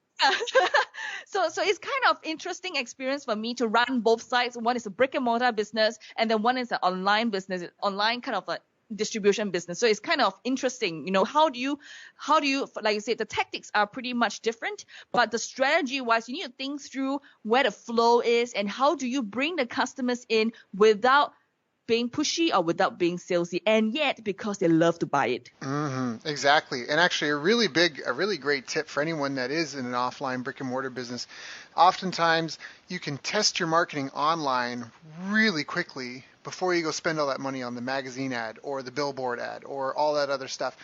Speaker 2: So it's kind of interesting experience for me to run both sides. One is a brick and mortar business, and then one is an online business, online kind of distribution business. So it's kind of interesting, how do you, like you said, the tactics are pretty much different, but the strategy wise, you need to think through where the flow is and how do you bring the customers in without being pushy or without being salesy, and yet because they love to buy it.
Speaker 1: Exactly. And actually a really great tip for anyone that is in an offline brick and mortar business. Oftentimes you can test your marketing online really quickly before you go spend all that money on the magazine ad or the billboard ad or all that other stuff.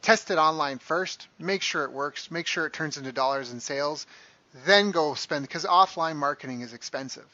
Speaker 1: Test it online first, make sure it works, make sure it turns into dollars in sales, then go spend, because offline marketing is expensive.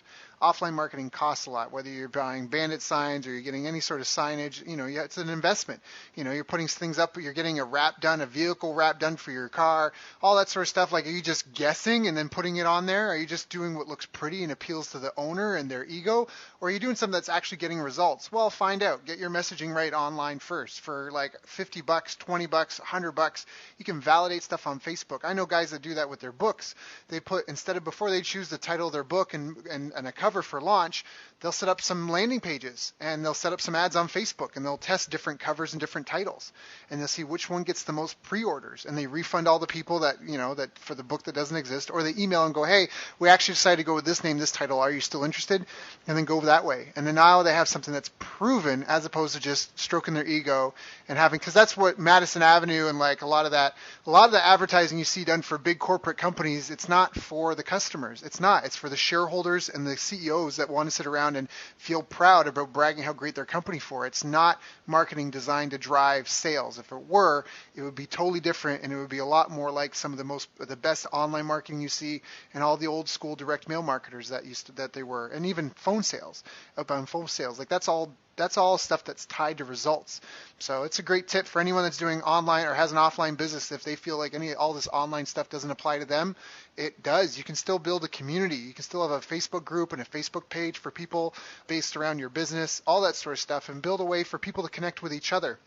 Speaker 1: Offline marketing costs a lot, whether you're buying bandit signs or you're getting any sort of signage, it's an investment. You're putting things up, you're getting a vehicle wrap done for your car, all that sort of stuff. Are you just guessing and then putting it on there? Are you just doing what looks pretty and appeals to the owner and their ego? Or are you doing something that's actually getting results? Well, find out. Get your messaging right online first. For $50, $20, $100, you can validate stuff on Facebook. I know guys that do that with their books. They put, before they choose the title of their book and a cover for launch, they'll set up some landing pages and they'll set up some ads on Facebook and they'll test different covers and different titles and they'll see which one gets the most pre-orders, and they refund all the people that that for the book that doesn't exist, or they email and go, hey, we actually decided to go with this name, this title, are you still interested? And then go that way. And then now they have something that's proven as opposed to just stroking their ego and having, because that's what Madison Avenue and a lot of the advertising you see done for big corporate companies, it's not for the customers. It's for the shareholders and the CEOs that want to sit around and feel proud about bragging how great their company for. It's not marketing designed to drive sales. If it were, it would be totally different, and it would be a lot more like some of the best online marketing you see and all the old school direct mail marketers that they were, and even phone sales, outbound phone sales. That's all stuff that's tied to results. So it's a great tip for anyone that's doing online or has an offline business. If they feel like all this online stuff doesn't apply to them, it does. You can still build a community. You can still have a Facebook group and a Facebook page for people based around your business, all that sort of stuff, and build a way for people to connect with each other.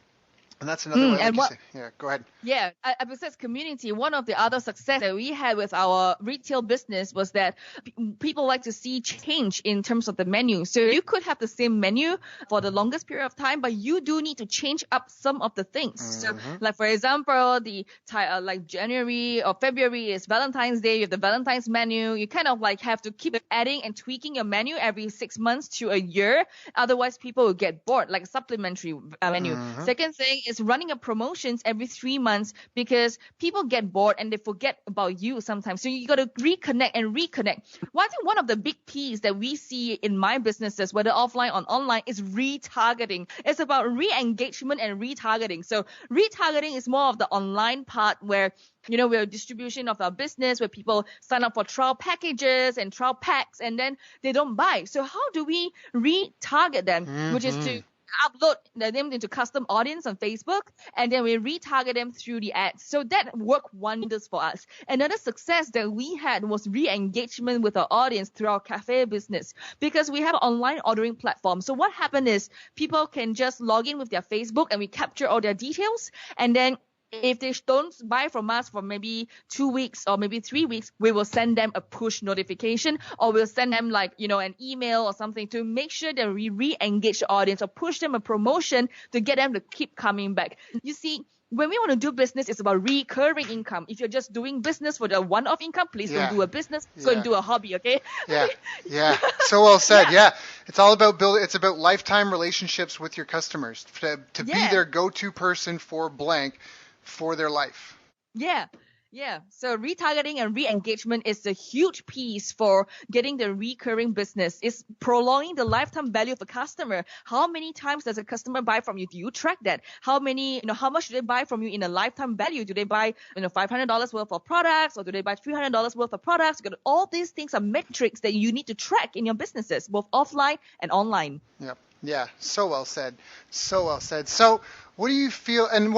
Speaker 1: And that's another way, like
Speaker 2: And
Speaker 1: you
Speaker 2: what
Speaker 1: say. Yeah, go ahead.
Speaker 2: Yeah, besides community, one of the other success that we had with our retail business was that people like to see change in terms of the menu. So you could have the same menu for the longest period of time, but you do need to change up some of the things. So, like for example, like January or February is Valentine's Day. You have the Valentine's menu. You kind of like have to keep adding and tweaking your menu every 6 months to a year. Otherwise, people will get bored, like a supplementary menu. Second thing is running a promotions every 3 months, because people get bored and they forget about you sometimes. So you got to reconnect and reconnect. One of the big P's that we see in my businesses, whether offline or online, is retargeting. It's about re-engagement and retargeting. So retargeting is more of the online part where we're a distribution of our business where people sign up for trial packages and trial packs and then they don't buy. So how do we retarget them? Which is to upload them into custom audience on Facebook, and then we retarget them through the ads. So that worked wonders for us. Another success that we had was re-engagement with our audience through our cafe business, because we have an online ordering platform. So what happened is people can just log in with their Facebook and we capture all their details, and then if they don't buy from us for maybe 2 weeks or maybe 3 weeks, we will send them a push notification, or we'll send them an email or something to make sure that we re-engage the audience or push them a promotion to get them to keep coming back. You see, when we want to do business, it's about recurring income. If you're just doing business for the one-off income, please don't do a business. Go and do a hobby, okay?
Speaker 1: Yeah. So well said. Yeah. It's all about building. It's about lifetime relationships with your customers to be their go-to person for blank for their life.
Speaker 2: Yeah. So retargeting and re-engagement is a huge piece for getting the recurring business. It's prolonging the lifetime value of a customer. How many times does a customer buy from you? Do you track that? How much do they buy from you in a lifetime value? Do they buy, $500 worth of products, or do they buy $300 worth of products? All these things are metrics that you need to track in your businesses, both offline and online.
Speaker 1: Yep. Yeah. So well said. So what do you feel, and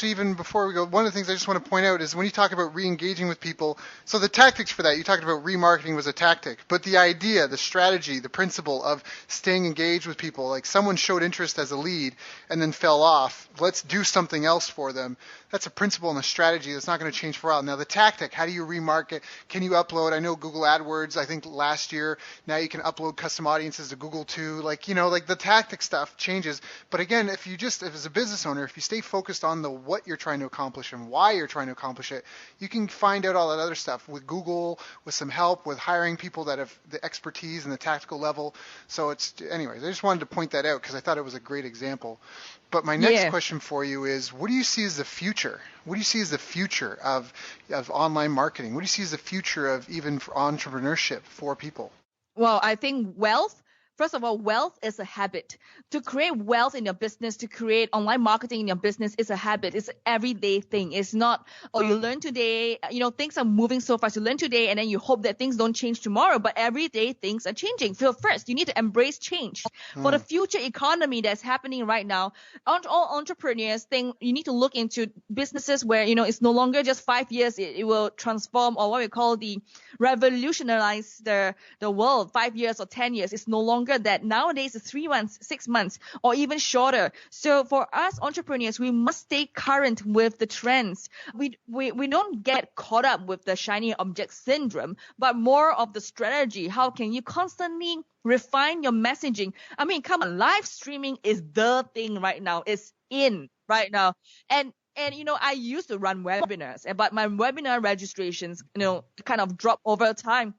Speaker 1: even before we go, one of the things I just want to point out is when you talk about re-engaging with people, so the tactics for that, you talked about remarketing was a tactic, but the idea, the strategy, the principle of staying engaged with people, like someone showed interest as a lead and then fell off, let's do something else for them. That's a principle and a strategy that's not going to change for a while. Now the tactic, how do you remarket? Can you upload? I know Google AdWords, I think last year, now you can upload custom audiences to Google too. Like the tactic stuff changes. But again, if as a business owner, if you stay focused on what you're trying to accomplish and why you're trying to accomplish it, you can find out all that other stuff with Google, with some help, with hiring people that have the expertise and the tactical level. So anyways, I just wanted to point that out because I thought it was a great example. But my next question for you is, what do you see as the future? What do you see as the future of online marketing? What do you see as the future of even for entrepreneurship for people?
Speaker 2: Well, I think First of all, wealth is a habit. To create wealth in your business, to create online marketing in your business is a habit. It's an everyday thing. It's not, you learn today, things are moving so fast. You learn today and then you hope that things don't change tomorrow, but every day things are changing. So first, you need to embrace change. For the future economy that's happening right now, all entrepreneurs think you need to look into businesses where, it's no longer just 5 years. It will transform, or what we call revolutionize the world, 5 years or 10 years. It's no longer that. Nowadays it's 3 months, 6 months, or even shorter. So for us entrepreneurs, we must stay current with the trends. We don't get caught up with the shiny object syndrome, but more of the strategy. How can you constantly refine your messaging? I mean, come on, live streaming is the thing right now. It's in right now. And I used to run webinars, but my webinar registrations, kind of dropped over time.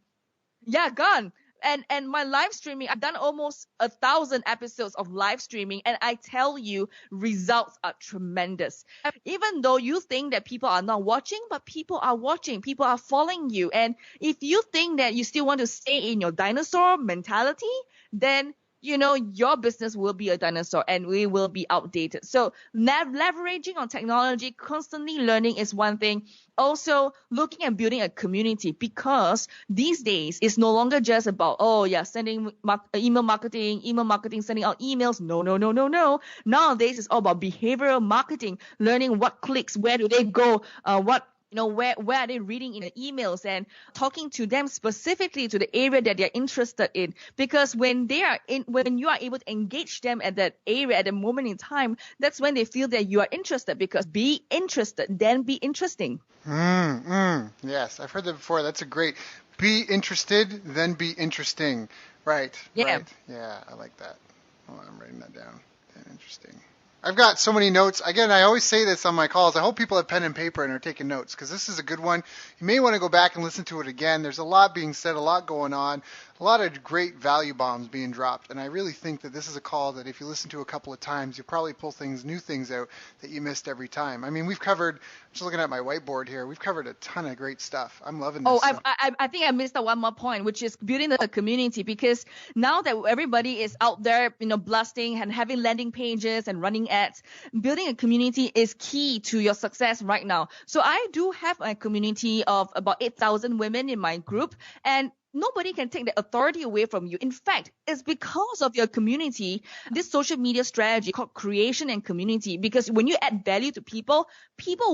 Speaker 2: Yeah, gone. And my live streaming, I've done almost 1,000 episodes of live streaming, and I tell you, results are tremendous. Even though you think that people are not watching, but people are watching, people are following you. And if you think that you still want to stay in your dinosaur mentality, then your business will be a dinosaur and we will be outdated. So leveraging on technology, constantly learning is one thing. Also looking at building a community, because these days it's no longer just about, sending email marketing, sending out emails. No. Nowadays it's all about behavioral marketing, learning what clicks, where do they go, what where are they reading in the emails and talking to them specifically to the area that they're interested in. Because when you are able to engage them at that area at the moment in time, that's when they feel that you are interested, because be interested, then be interesting.
Speaker 1: Yes, I've heard that before. That's a great, be interested, then be interesting. Right,
Speaker 2: Yeah.
Speaker 1: right. Yeah, I like that. Oh, I'm writing that down. Interesting. I've got so many notes. Again, I always say this on my calls. I hope people have pen and paper and are taking notes, because this is a good one. You may want to go back and listen to it again. There's a lot being said, a lot going on, a lot of great value bombs being dropped. And I really think that this is a call that if you listen to a couple of times, you'll probably pull new things out that you missed every time. I mean, we've covered, just looking at my whiteboard here, we've covered a ton of great stuff. I'm loving this.
Speaker 2: I think I missed out one more point, which is building the community, because now that everybody is out there, blasting and having landing pages and running ads, building a community is key to your success right now. So I do have a community of about 8,000 women in my group, and nobody can take the authority away from you. In fact, it's because of your community, this social media strategy called creation and community, because when you add value to people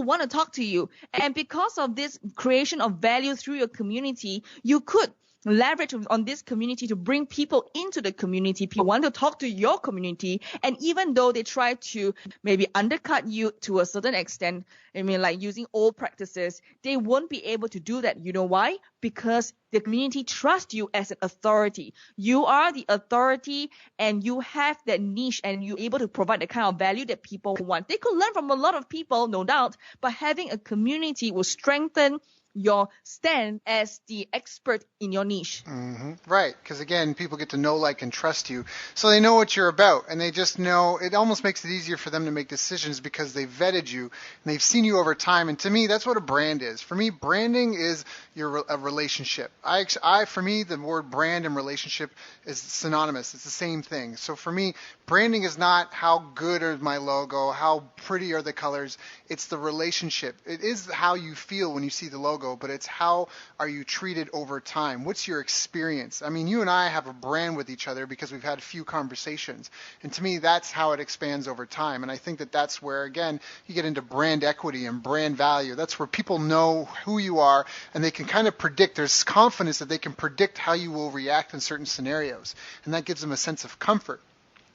Speaker 2: want to talk to you. And because of this creation of value through your community, you could leverage on this community to bring people into the community. People want to talk to your community, and even though they try to maybe undercut you to a certain extent, like using old practices, they won't be able to do that. You know why? Because the community trusts you as an authority. You are the authority, and you have that niche, and you're able to provide the kind of value that people want. They could learn from a lot of people, no doubt, but having a community will strengthen your stand as the expert in your niche.
Speaker 1: Mm-hmm. Right, because again, people get to know, like, and trust you, so they know what you're about, and they just know. It almost makes it easier for them to make decisions because they've vetted you and they've seen you over time. And to me, that's what a brand is. For me, branding is a relationship. For me, the word brand and relationship is synonymous. It's the same thing. So for me, branding is not how good is my logo, how pretty are the colors. It's the relationship. It is how you feel when you see the logo, but it's how are you treated over time. What's your experience? I mean, you and I have a brand with each other because we've had a few conversations. And to me, that's how it expands over time. And I think that that's where, again, you get into brand equity and brand value. That's where people know who you are, and they can kind of predict. There's confidence that they can predict how you will react in certain scenarios. And that gives them a sense of comfort.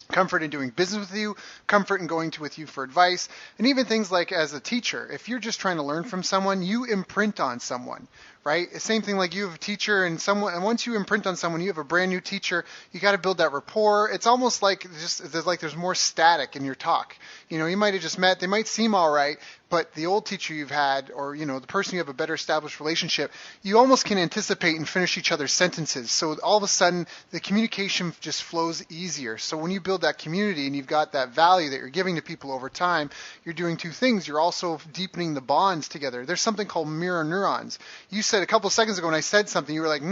Speaker 1: Comfort in doing business with you, comfort in going with you for advice, and even things like as a teacher. If you're just trying to learn from someone, you imprint on someone, right? Same thing like you have a teacher and once you imprint on someone, you have a brand new teacher, you got to build that rapport. It's almost like there's more static in your talk. You might have just met, they might seem all right, but the old teacher you've had, or the person you have a better established relationship, you almost can anticipate and finish each other's sentences. So all of a sudden, the communication just flows easier. So when you build that community and you've got that value that you're giving to people over time, you're doing two things. You're also deepening the bonds together. There's something called mirror neurons. You said a couple of seconds ago when I said something, you were like,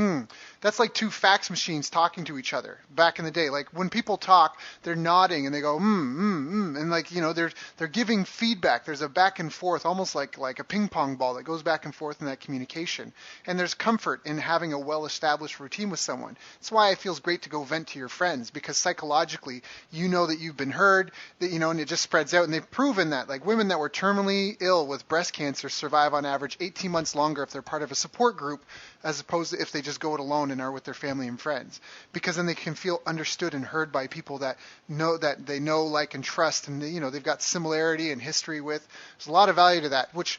Speaker 1: that's like two fax machines talking to each other back in the day. Like when people talk, they're nodding and they go, and they're giving feedback. There's a back and forth, almost like a ping pong ball that goes back and forth in that communication. And there's comfort in having a well-established routine with someone. That's why it feels great to go vent to your friends, because psychologically, you know that you've been heard, that and it just spreads out. And they've proven that, like women that were terminally ill with breast cancer survive on average 18 months longer if they're part of a support group, as opposed to if they just go it alone and are with their family and friends, because then they can feel understood and heard by people that they know, like, and trust, and they've got similarity and history with. There's a lot of value to that, which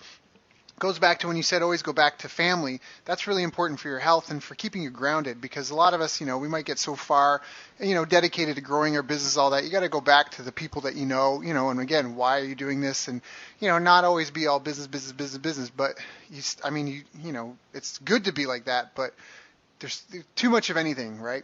Speaker 1: goes back to when you said always go back to family. That's really important for your health and for keeping you grounded, because a lot of us, we might get so far, dedicated to growing our business, all that. You got to go back to the people that and again, why are you doing this? And, not always be all business, but it's good to be like that, but there's too much of anything, right?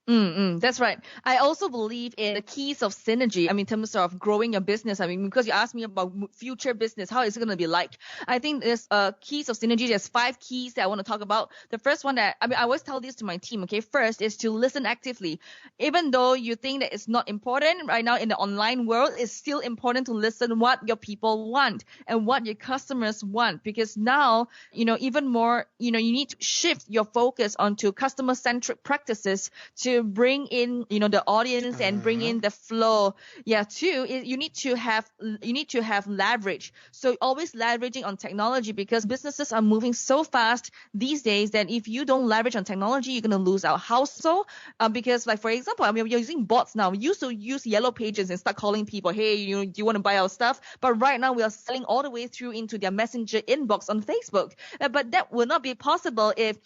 Speaker 2: That's right. I also believe in the keys of synergy. In terms of growing your business. Because you asked me about future business, how is it going to be like? I think there's keys of synergy. There's 5 keys that I want to talk about. The first one I always tell this to my team. Okay, first is to listen actively. Even though you think that it's not important right now in the online world, it's still important to listen what your people want and what your customers want. Because now, even more, you need to shift your focus onto customer-centric practices to to bring in, the audience and bring in the flow. Yeah. Two is you need to have leverage. So always leveraging on technology, because businesses are moving so fast these days that if you don't leverage on technology, you're going to lose out. How so? Because like, for example, I mean, you're using bots now. We used to use yellow pages and start calling people, hey, do you want to buy our stuff? But right now we are selling all the way through into their messenger inbox on Facebook. But that will not be possible if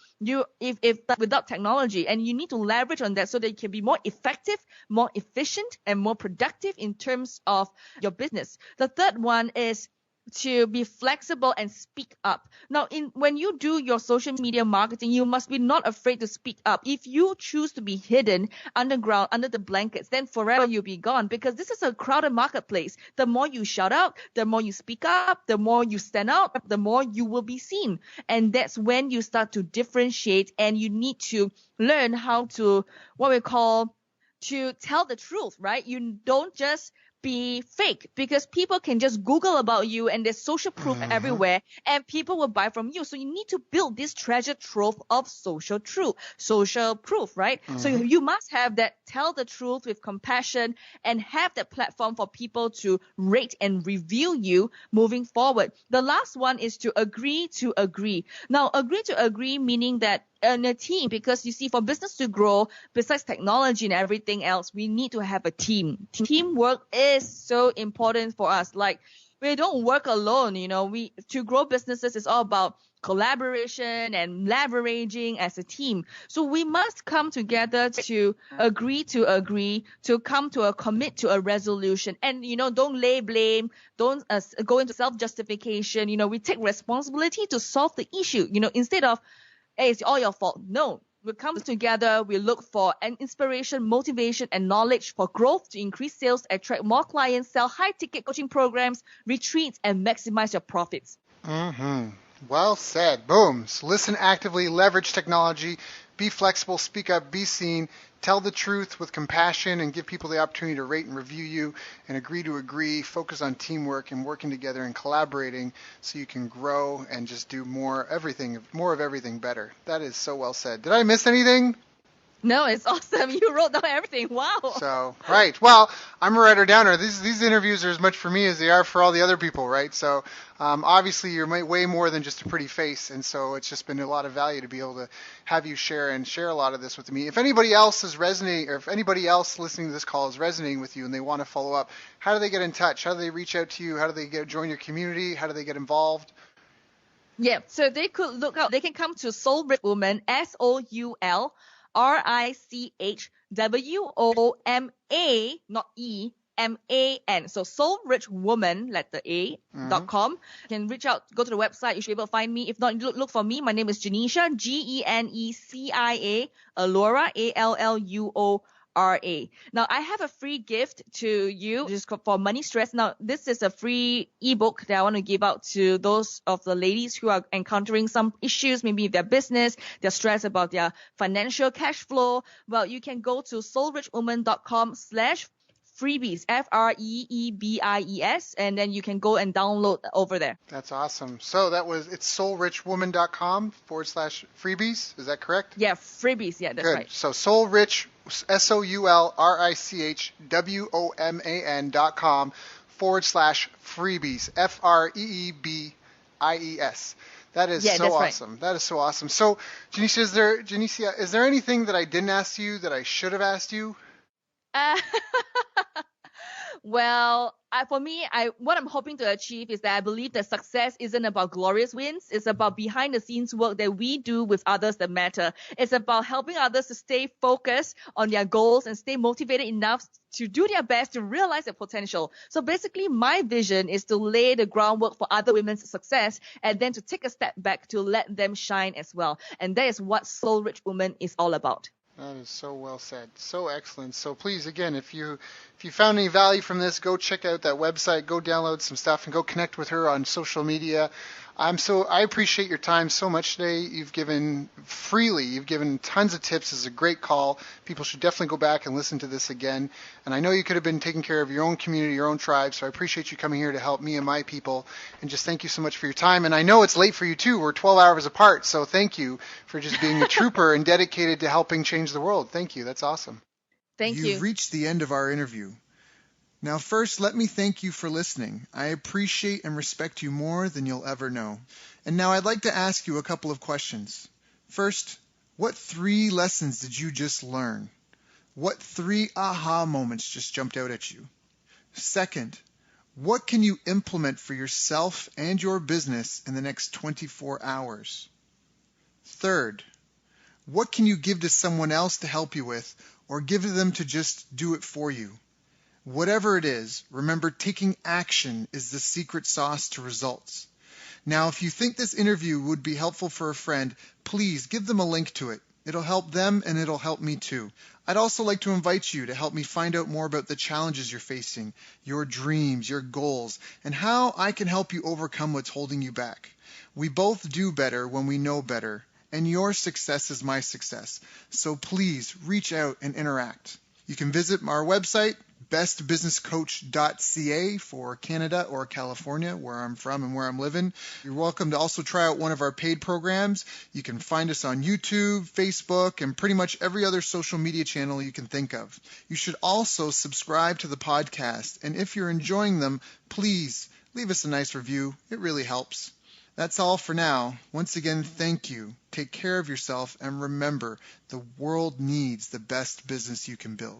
Speaker 2: without technology, and you need to leverage on that so that you can be more effective, more efficient, and more productive in terms of your business. The third one is to be flexible and speak up. Now, when you do your social media marketing, you must be not afraid to speak up. If you choose to be hidden underground, under the blankets, then forever you'll be gone, because this is a crowded marketplace. The more you shout out, the more you speak up, the more you stand out, the more you will be seen. And that's when you start to differentiate, and you need to learn how to, what we call, to tell the truth, right? You don't just be fake, because people can just Google about you and there's social proof everywhere, and people will buy from you. So you need to build this treasure trove of social proof, right? So you must have that, tell the truth with compassion, and have that platform for people to rate and review you moving forward. The last one is to agree to agree. Now, agree to agree meaning that in a team, because you see, for business to grow, besides technology and everything else, we need to have a team. Teamwork is so important for us. Like, we don't work alone, to grow businesses is all about collaboration and leveraging as a team. So we must come together to agree, to come to a commit to a resolution. And, don't lay blame, don't go into self-justification. We take responsibility to solve the issue, instead of, hey, it's all your fault. No, we come together, we look for an inspiration, motivation, and knowledge for growth to increase sales, attract more clients, sell high-ticket coaching programs, retreats, and maximize your profits.
Speaker 1: Well said. Boom. So listen actively, leverage technology, be flexible, speak up, be seen, tell the truth with compassion, and give people the opportunity to rate and review you, and agree to agree, focus on teamwork and working together and collaborating so you can grow and just do more of everything better. That is so well said. Did I miss anything?
Speaker 2: No, it's awesome. You wrote down everything. Wow.
Speaker 1: So, right. Well, I'm a writer-downer. These interviews are as much for me as they are for all the other people, right? So, obviously, you're way more than just a pretty face, and so it's just been a lot of value to be able to have you share a lot of this with me. If anybody else is resonating, or if anybody else listening to this call is resonating with you and they want to follow up, how do they get in touch? How do they reach out to you? How do they join your community? How do they get involved?
Speaker 2: Yeah, so they could look out. They can come to Soul Rich Woman, SoulRichWoma, not E-M-A-N. So soulrichwoman, letter A.com. You can reach out, go to the website. You should be able to find me. If not, look for me. My name is Genecia, Genecia Alluora, Alluora. Now, I have a free gift to you just for money stress. Now, this is a free ebook that I want to give out to those of the ladies who are encountering some issues, maybe their business, they're stressed about their financial cash flow. Well, you can go to soulrichwoman.com/freebies, FREEBIES, and then you can go and download over there.
Speaker 1: That's awesome. So it's soulrichwoman.com/freebies. Is that correct?
Speaker 2: Yeah, freebies. Yeah, that's
Speaker 1: Good.
Speaker 2: right.
Speaker 1: So soulrich, SoulRichWoman.com/freebies, FREEBIES. That is so awesome. Right. That is so awesome. So, Genecia, is there anything that I didn't ask you that I should have asked you?
Speaker 2: Well, for me, what I'm hoping to achieve is that I believe that success isn't about glorious wins. It's about behind the scenes work that we do with others that matter. It's about helping others to stay focused on their goals and stay motivated enough to do their best to realize their potential. So basically, my vision is to lay the groundwork for other women's success, and then to take a step back to let them shine as well. And that is what Soul Rich Woman is all about.
Speaker 1: That is so well said. So excellent. So please, again, if you found any value from this, go check out that website, go download some stuff, and go connect with her on social media. I appreciate your time so much today. You've given freely. You've given tons of tips. This is a great call. People should definitely go back and listen to this again. And I know you could have been taking care of your own community, your own tribe. So I appreciate you coming here to help me and my people. And just thank you so much for your time. And I know it's late for you too. We're 12 hours apart. So thank you for just being a trooper and dedicated to helping change the world. Thank you. That's awesome.
Speaker 2: Thank you.
Speaker 3: You've reached the end of our interview. Now, first, let me thank you for listening. I appreciate and respect you more than you'll ever know. And now I'd like to ask you a couple of questions. First, what 3 lessons did you just learn? What 3 aha moments just jumped out at you? Second, what can you implement for yourself and your business in the next 24 hours? Third, what can you give to someone else to help you with, or give to them to just do it for you? Whatever it is, remember, taking action is the secret sauce to results. Now, if you think this interview would be helpful for a friend, please give them a link to it. It'll help them and it'll help me too. I'd also like to invite you to help me find out more about the challenges you're facing, your dreams, your goals, and how I can help you overcome what's holding you back. We both do better when we know better, and your success is my success. So please reach out and interact. You can visit our website, bestbusinesscoach.ca for Canada or California, where I'm from and where I'm living. You're welcome to also try out one of our paid programs. You can find us on YouTube, Facebook, and pretty much every other social media channel you can think of. You should also subscribe to the podcast, and if you're enjoying them, please leave us a nice review. It really helps. That's all for now. Once again, thank you. Take care of yourself, and remember, the world needs the best business you can build.